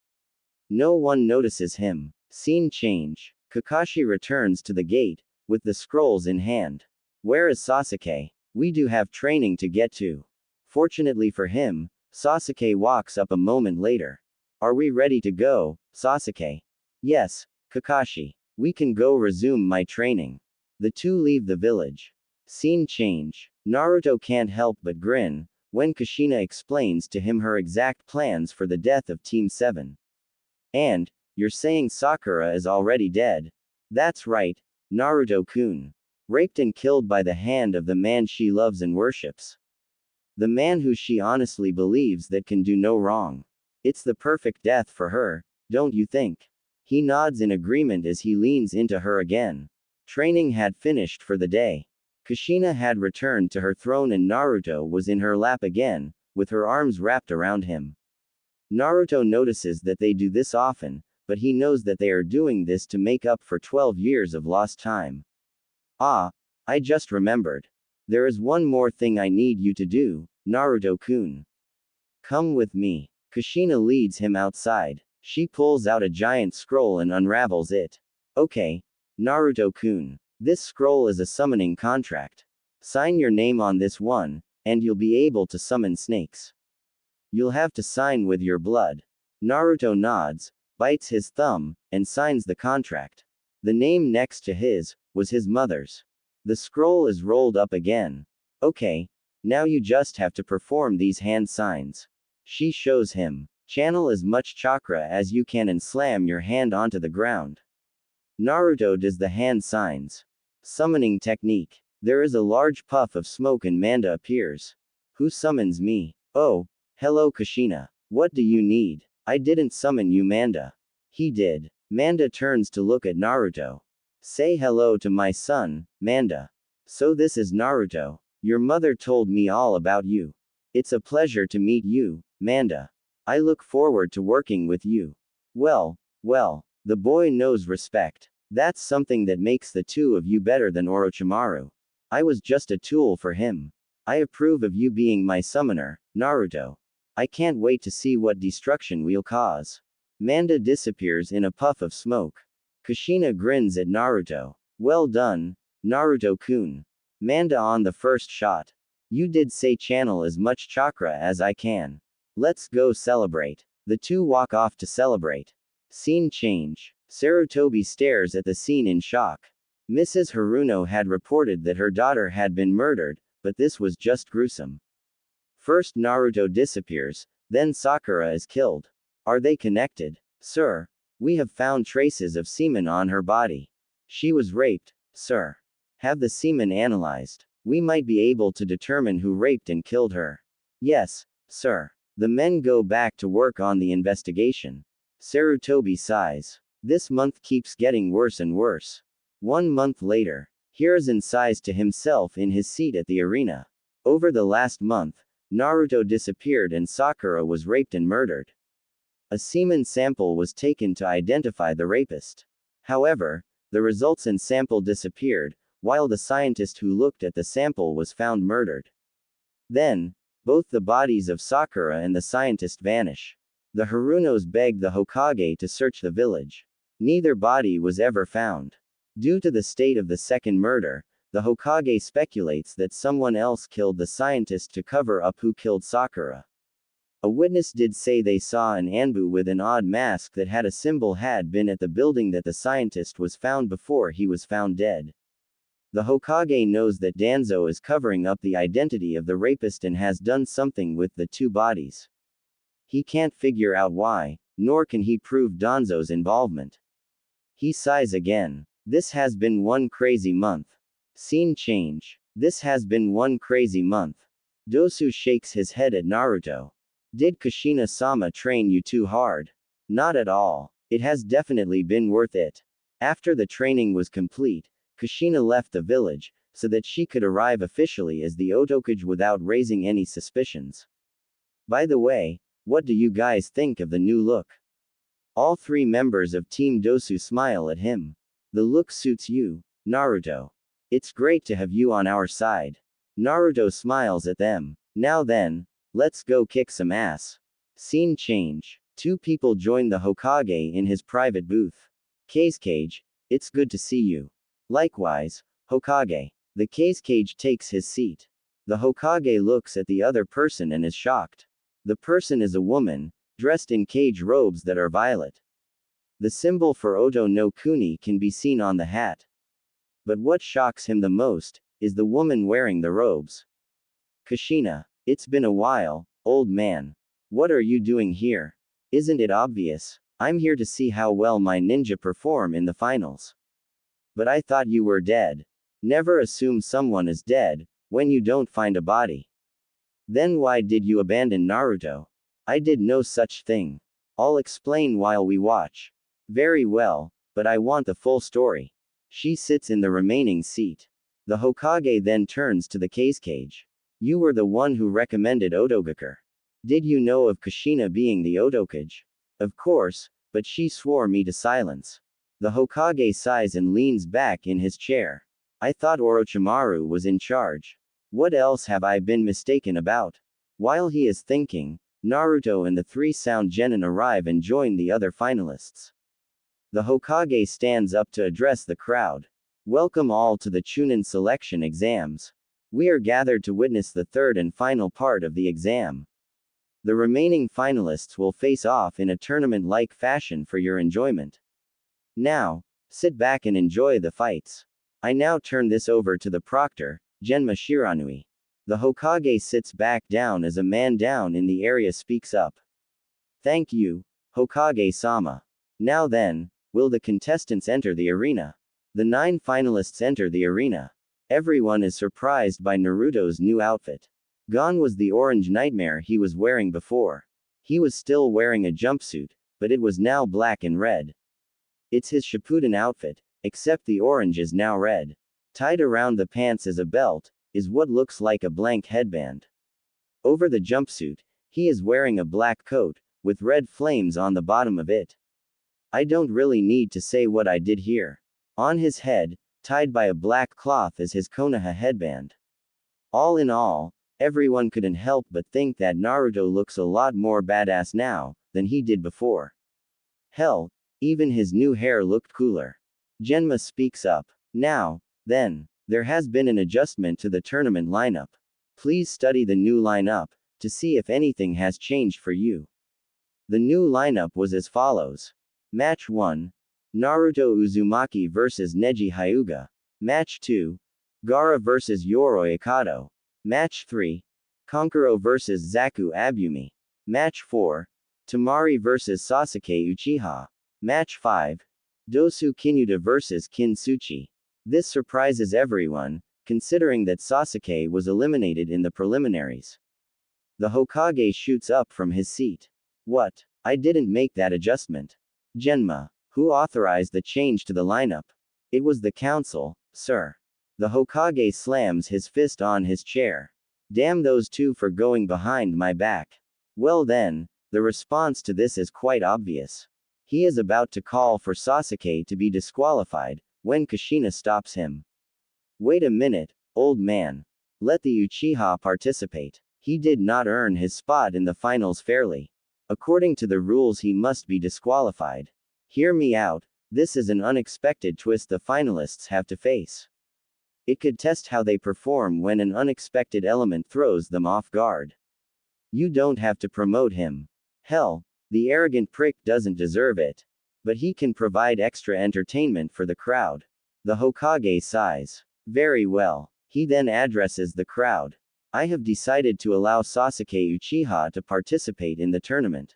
No one notices him. Scene change. Kakashi returns to the gate, with the scrolls in hand. Where is Sasuke? We do have training to get to. Fortunately for him, Sasuke walks up a moment later. Are we ready to go, Sasuke? Yes, Kakashi. We can go resume my training. The two leave the village. Scene change. Naruto can't help but grin, when Kushina explains to him her exact plans for the death of Team 7. And, you're saying Sakura is already dead? That's right, Naruto-kun. Raped and killed by the hand of the man she loves and worships. The man who she honestly believes that can do no wrong. It's the perfect death for her, don't you think? He nods in agreement as he leans into her again. Training had finished for the day. Kushina had returned to her throne and Naruto was in her lap again, with her arms wrapped around him. Naruto notices that they do this often, but he knows that they are doing this to make up for 12 years of lost time. Ah, I just remembered. There is one more thing I need you to do, Naruto-kun. Come with me. Kushina leads him outside. She pulls out a giant scroll and unravels it. Okay, Naruto-kun. This scroll is a summoning contract. Sign your name on this one, and you'll be able to summon snakes. You'll have to sign with your blood. Naruto nods, bites his thumb, and signs the contract. The name next to his was his mother's. The scroll is rolled up again. Okay. Now you just have to perform these hand signs. She shows him. Channel as much chakra as you can and slam your hand onto the ground. Naruto does the hand signs. Summoning technique. There is a large puff of smoke and Manda appears. Who summons me? Oh, hello Kushina. What do you need? I didn't summon you, Manda. He did. Manda turns to look at Naruto. Say hello to my son, Manda. So this is Naruto. Your mother told me all about you. It's a pleasure to meet you, Manda. I look forward to working with you. Well, the boy knows respect. That's something that makes the two of you better than Orochimaru. I was just a tool for him. I approve of you being my summoner, Naruto. I can't wait to see what destruction we'll cause. Manda disappears in a puff of smoke. Kushina grins at Naruto. Well done, Naruto-kun. Manda on the first shot. You did say channel as much chakra as I can. Let's go celebrate. The two walk off to celebrate. Scene change. Sarutobi stares at the scene in shock. Mrs. Haruno had reported that her daughter had been murdered, but this was just gruesome. First Naruto disappears, then Sakura is killed. Are they connected? Sir, we have found traces of semen on her body. She was raped, sir. Have the semen analyzed. We might be able to determine who raped and killed her. Yes, sir. The men go back to work on the investigation. Sarutobi sighs. This month keeps getting worse and worse. 1 month later, Hiruzen sighs to himself in his seat at the arena. Over the last month, Naruto disappeared and Sakura was raped and murdered. A semen sample was taken to identify the rapist. However, the results and sample disappeared, while the scientist who looked at the sample was found murdered. Then, both the bodies of Sakura and the scientist vanish. The Harunos begged the Hokage to search the village. Neither body was ever found. Due to the state of the second murder, the Hokage speculates that someone else killed the scientist to cover up who killed Sakura. A witness did say they saw an Anbu with an odd mask that had a symbol had been at the building that the scientist was found before he was found dead. The Hokage knows that Danzo is covering up the identity of the rapist and has done something with the two bodies. He can't figure out why, nor can he prove Danzo's involvement. He sighs again. This has been one crazy month. Scene change. This has been one crazy month. Dosu shakes his head at Naruto. Did Kushina-sama train you too hard? Not at all. It has definitely been worth it. After the training was complete, Kushina left the village, so that she could arrive officially as the Otokage without raising any suspicions. By the way, what do you guys think of the new look? All three members of Team Dosu smile at him. The look suits you, Naruto. It's great to have you on our side. Naruto smiles at them. Now then, let's go kick some ass. Scene change. Two people join the Hokage in his private booth. Kazekage, it's good to see you. Likewise, Hokage. The Kazekage takes his seat. The Hokage looks at the other person and is shocked. The person is a woman, dressed in kage robes that are violet. The symbol for Oto no Kuni can be seen on the hat. But what shocks him the most is the woman wearing the robes. Kushina, it's been a while, old man. What are you doing here? Isn't it obvious? I'm here to see how well my ninja perform in the finals. But I thought you were dead. Never assume someone is dead when you don't find a body. Then why did you abandon Naruto? I did no such thing. I'll explain while we watch. Very well, but I want the full story. She sits in the remaining seat. The Hokage then turns to the Kazekage. You were the one who recommended Otogakure. Did you know of Kushina being the Otokage? Of course, but she swore me to silence. The Hokage sighs and leans back in his chair. I thought Orochimaru was in charge. What else have I been mistaken about? While he is thinking, Naruto and the three sound genin arrive and join the other finalists. The Hokage stands up to address the crowd. Welcome all to the Chunin selection exams. We are gathered to witness the third and final part of the exam. The remaining finalists will face off in a tournament-like fashion for your enjoyment. Now, sit back and enjoy the fights. I now turn this over to the proctor, Genma Shiranui. The Hokage sits back down as a man down in the area speaks up. Thank you, Hokage-sama. Now then, will the contestants enter the arena? The 9 finalists enter the arena. Everyone is surprised by Naruto's new outfit. Gone was the orange nightmare he was wearing before. He was still wearing a jumpsuit, but it was now black and red. It's his Shippuden outfit, except the orange is now red. Tied around the pants as a belt, is what looks like a blank headband. Over the jumpsuit, he is wearing a black coat, with red flames on the bottom of it. I don't really need to say what I did here. On his head, tied by a black cloth is his Konoha headband. All in all, everyone couldn't help but think that Naruto looks a lot more badass now, than he did before. Hell, even his new hair looked cooler. Genma speaks up. Now, then, there has been an adjustment to the tournament lineup. Please study the new lineup, to see if anything has changed for you. The new lineup was as follows. Match 1. Naruto Uzumaki vs Neji Hyuga. Match 2. Gaara vs Yoroi Akato. Match 3. Kankuro vs Zaku Abumi. Match 4. Temari vs Sasuke Uchiha. Match 5. Dosu Kinuta vs Kintsuchi. This surprises everyone, considering that Sasuke was eliminated in the preliminaries. The Hokage shoots up from his seat. What? I didn't make that adjustment. Genma. Who authorized the change to the lineup? It was the council, sir. The Hokage slams his fist on his chair. Damn those two for going behind my back. Well then, the response to this is quite obvious. He is about to call for Sasuke to be disqualified, when Kushina stops him. Wait a minute, old man. Let the Uchiha participate. He did not earn his spot in the finals fairly. According to the rules he must be disqualified. Hear me out, this is an unexpected twist the finalists have to face. It could test how they perform when an unexpected element throws them off guard. You don't have to promote him. Hell, the arrogant prick doesn't deserve it. But he can provide extra entertainment for the crowd. The Hokage sighs. Very well. He then addresses the crowd. I have decided to allow Sasuke Uchiha to participate in the tournament.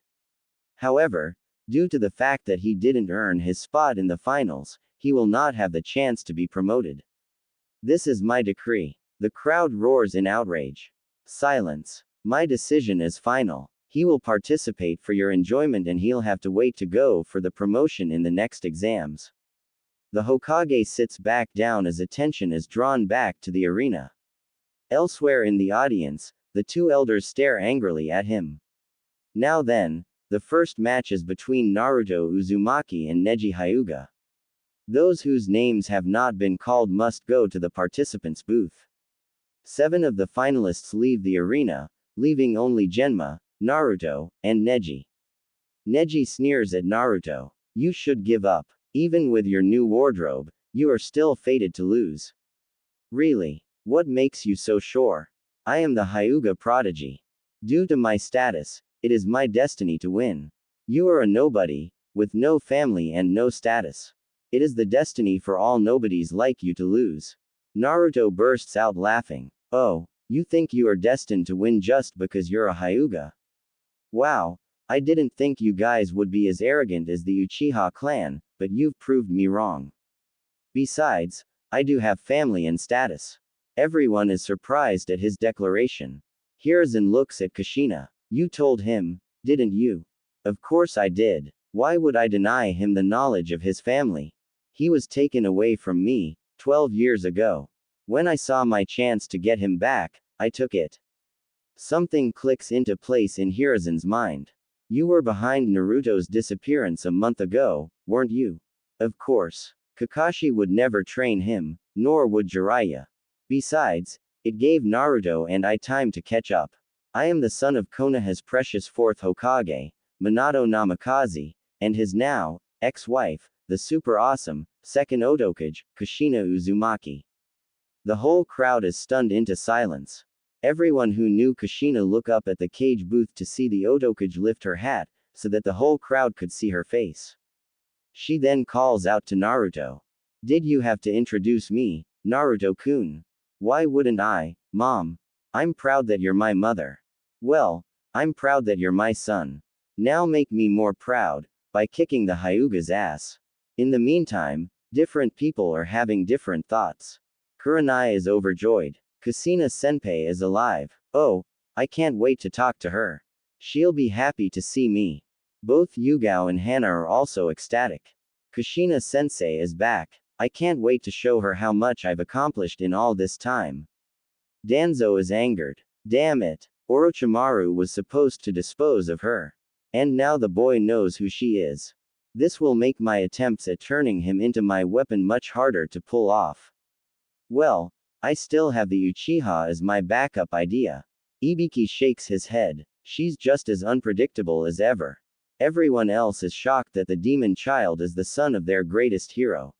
However, due to the fact that he didn't earn his spot in the finals, he will not have the chance to be promoted. This is my decree. The crowd roars in outrage. Silence. My decision is final. He will participate for your enjoyment and he'll have to wait to go for the promotion in the next exams. The Hokage sits back down as attention is drawn back to the arena. Elsewhere in the audience, the two elders stare angrily at him. Now then, the first match is between Naruto Uzumaki and Neji Hyuga. Those whose names have not been called must go to the participants' booth. 7 of the finalists leave the arena, leaving only Genma, Naruto, and Neji. Neji sneers at Naruto. You should give up. Even with your new wardrobe, you are still fated to lose. Really? What makes you so sure? I am the Hyuga prodigy. Due to my status, it is my destiny to win. You are a nobody, with no family and no status. It is the destiny for all nobodies like you to lose. Naruto bursts out laughing. Oh, you think you are destined to win just because you're a Hyuga? Wow, I didn't think you guys would be as arrogant as the Uchiha clan, but you've proved me wrong. Besides, I do have family and status. Everyone is surprised at his declaration. Hiruzen looks at Kushina. You told him, didn't you? Of course I did. Why would I deny him the knowledge of his family? He was taken away from me, 12 years ago. When I saw my chance to get him back, I took it. Something clicks into place in Hiruzen's mind. You were behind Naruto's disappearance a month ago, weren't you? Of course. Kakashi would never train him, nor would Jiraiya. Besides, it gave Naruto and I time to catch up. I am the son of Konoha's precious 4th Hokage, Minato Namikaze, and his now, ex-wife, the super awesome, 2nd Otokage, Kushina Uzumaki. The whole crowd is stunned into silence. Everyone who knew Kushina look up at the cage booth to see the Otokage lift her hat, so that the whole crowd could see her face. She then calls out to Naruto. Did you have to introduce me, Naruto-kun? Why wouldn't I, Mom? I'm proud that you're my mother. Well, I'm proud that you're my son. Now make me more proud, by kicking the Hyuga's ass. In the meantime, different people are having different thoughts. Kuranai is overjoyed. Kushina senpai is alive. Oh, I can't wait to talk to her. She'll be happy to see me. Both Yugao and Hana are also ecstatic. Kushina sensei is back. I can't wait to show her how much I've accomplished in all this time. Danzo is angered. Damn it. Orochimaru was supposed to dispose of her. And now the boy knows who she is. This will make my attempts at turning him into my weapon much harder to pull off. Well, I still have the Uchiha as my backup idea. Ibiki shakes his head. She's just as unpredictable as ever. Everyone else is shocked that the demon child is the son of their greatest hero.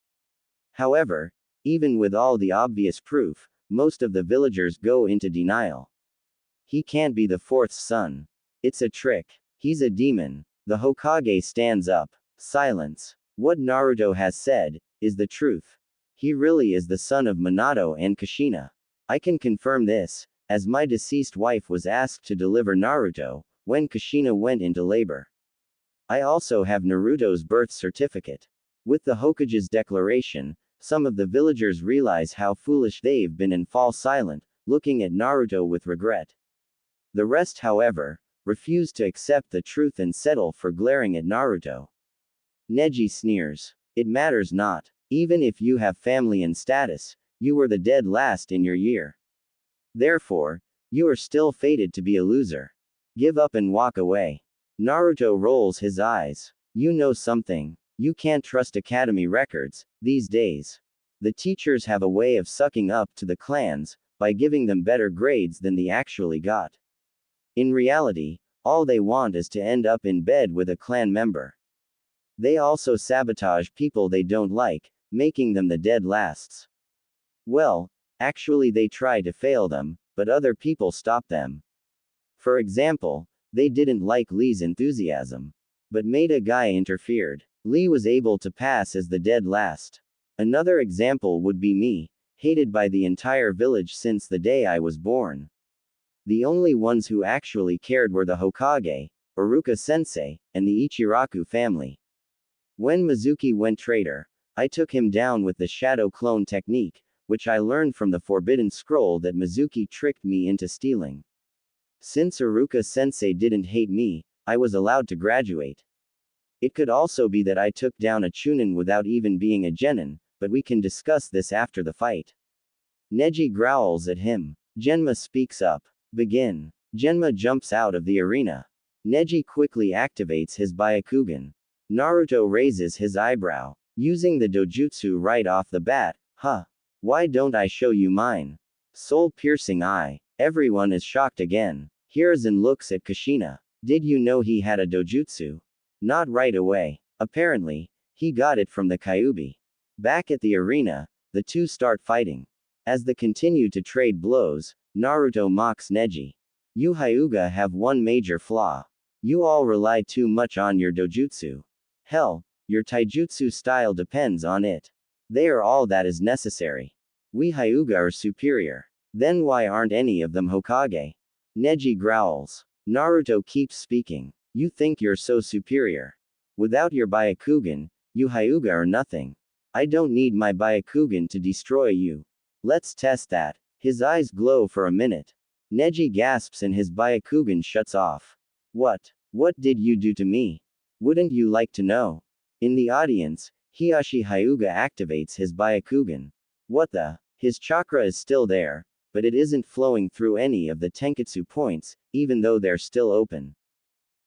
However, even with all the obvious proof, most of the villagers go into denial. He can't be the fourth son. It's a trick. He's a demon. The Hokage stands up. Silence. What Naruto has said is the truth. He really is the son of Minato and Kushina. I can confirm this, as my deceased wife was asked to deliver Naruto when Kushina went into labor. I also have Naruto's birth certificate. With the Hokage's declaration, some of the villagers realize how foolish they've been and fall silent, looking at Naruto with regret. The rest, however, refuse to accept the truth and settle for glaring at Naruto. Neji sneers. It matters not. Even if you have family and status, you were the dead last in your year. Therefore, you are still fated to be a loser. Give up and walk away. Naruto rolls his eyes. You know something. You can't trust academy records, these days. The teachers have a way of sucking up to the clans, by giving them better grades than they actually got. In reality, all they want is to end up in bed with a clan member. They also sabotage people they don't like, making them the dead lasts. Well, actually they try to fail them, but other people stop them. For example, they didn't like Lee's enthusiasm. But Maida Guy interfered. Lee was able to pass as the dead last. Another example would be me, hated by the entire village since the day I was born. The only ones who actually cared were the Hokage, Iruka sensei, and the Ichiraku family. When Mizuki went traitor, I took him down with the shadow clone technique, which I learned from the forbidden scroll that Mizuki tricked me into stealing. Since Iruka sensei didn't hate me, I was allowed to graduate. It could also be that I took down a Chunin without even being a genin, but we can discuss this after the fight. Neji growls at him. Genma speaks up. Begin. Genma jumps out of the arena. Neji quickly activates his Byakugan. Naruto raises his eyebrow. Using the dojutsu right off the bat, huh? Why don't I show you mine? Soul-piercing eye. Everyone is shocked again. Hiruzen looks at Kushina. Did you know he had a dojutsu? Not right away. Apparently, he got it from the Kyuubi. Back at the arena, the two start fighting. As they continue to trade blows, Naruto mocks Neji. You Hyuga have one major flaw. You all rely too much on your dojutsu. Hell, your taijutsu style depends on it. They are all that is necessary. We Hyuga are superior. Then why aren't any of them Hokage? Neji growls. Naruto keeps speaking. You think you're so superior. Without your Byakugan, you Hyuga are nothing. I don't need my Byakugan to destroy you. Let's test that. His eyes glow for a minute. Neji gasps and his Byakugan shuts off. What did you do to me? Wouldn't you like to know? In the audience, Hiyashi Hyuga activates his Byakugan. What the? His chakra is still there, but it isn't flowing through any of the Tenketsu points, even though they're still open.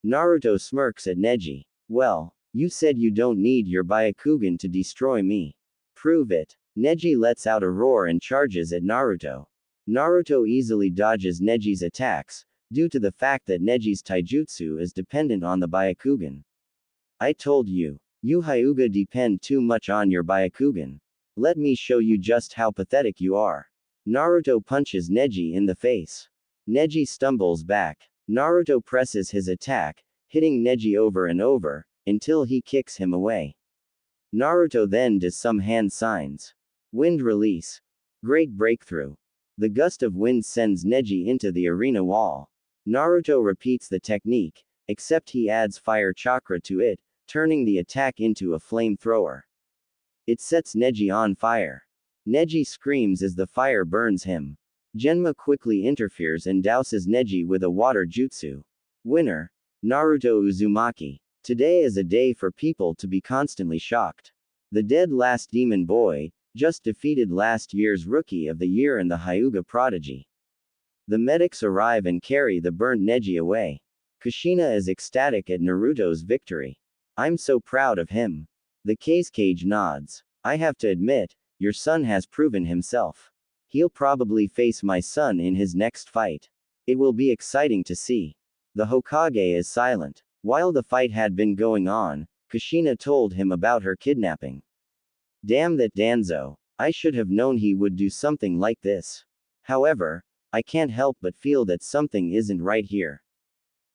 Naruto smirks at Neji. Well, you said you don't need your Byakugan to destroy me. Prove it. Neji lets out a roar and charges at Naruto. Naruto easily dodges Neji's attacks, due to the fact that Neji's taijutsu is dependent on the Byakugan. I told you. You Hyuga depend too much on your Byakugan. Let me show you just how pathetic you are. Naruto punches Neji in the face. Neji stumbles back. Naruto presses his attack, hitting Neji over and over, until he kicks him away. Naruto then does some hand signs. Wind release. Great breakthrough. The gust of wind sends Neji into the arena wall. Naruto repeats the technique, except he adds fire chakra to it, turning the attack into a flamethrower. It sets Neji on fire. Neji screams as the fire burns him. Genma quickly interferes and douses Neji with a water jutsu. Winner: Naruto Uzumaki. Today is a day for people to be constantly shocked. The dead last demon boy just defeated last year's Rookie of the Year and the Hyuga prodigy. The medics arrive and carry the burnt Neji away. Kushina is ecstatic at Naruto's victory. I'm so proud of him. The Kazekage nods. I have to admit, your son has proven himself. He'll probably face my son in his next fight. It will be exciting to see. The Hokage is silent. While the fight had been going on, Kushina told him about her kidnapping. Damn that Danzo. I should have known he would do something like this. However, I can't help but feel that something isn't right here.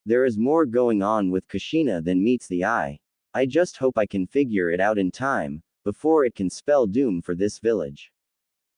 There is more going on with Kushina than meets the eye. I just hope I can figure it out in time, before it can spell doom for this village.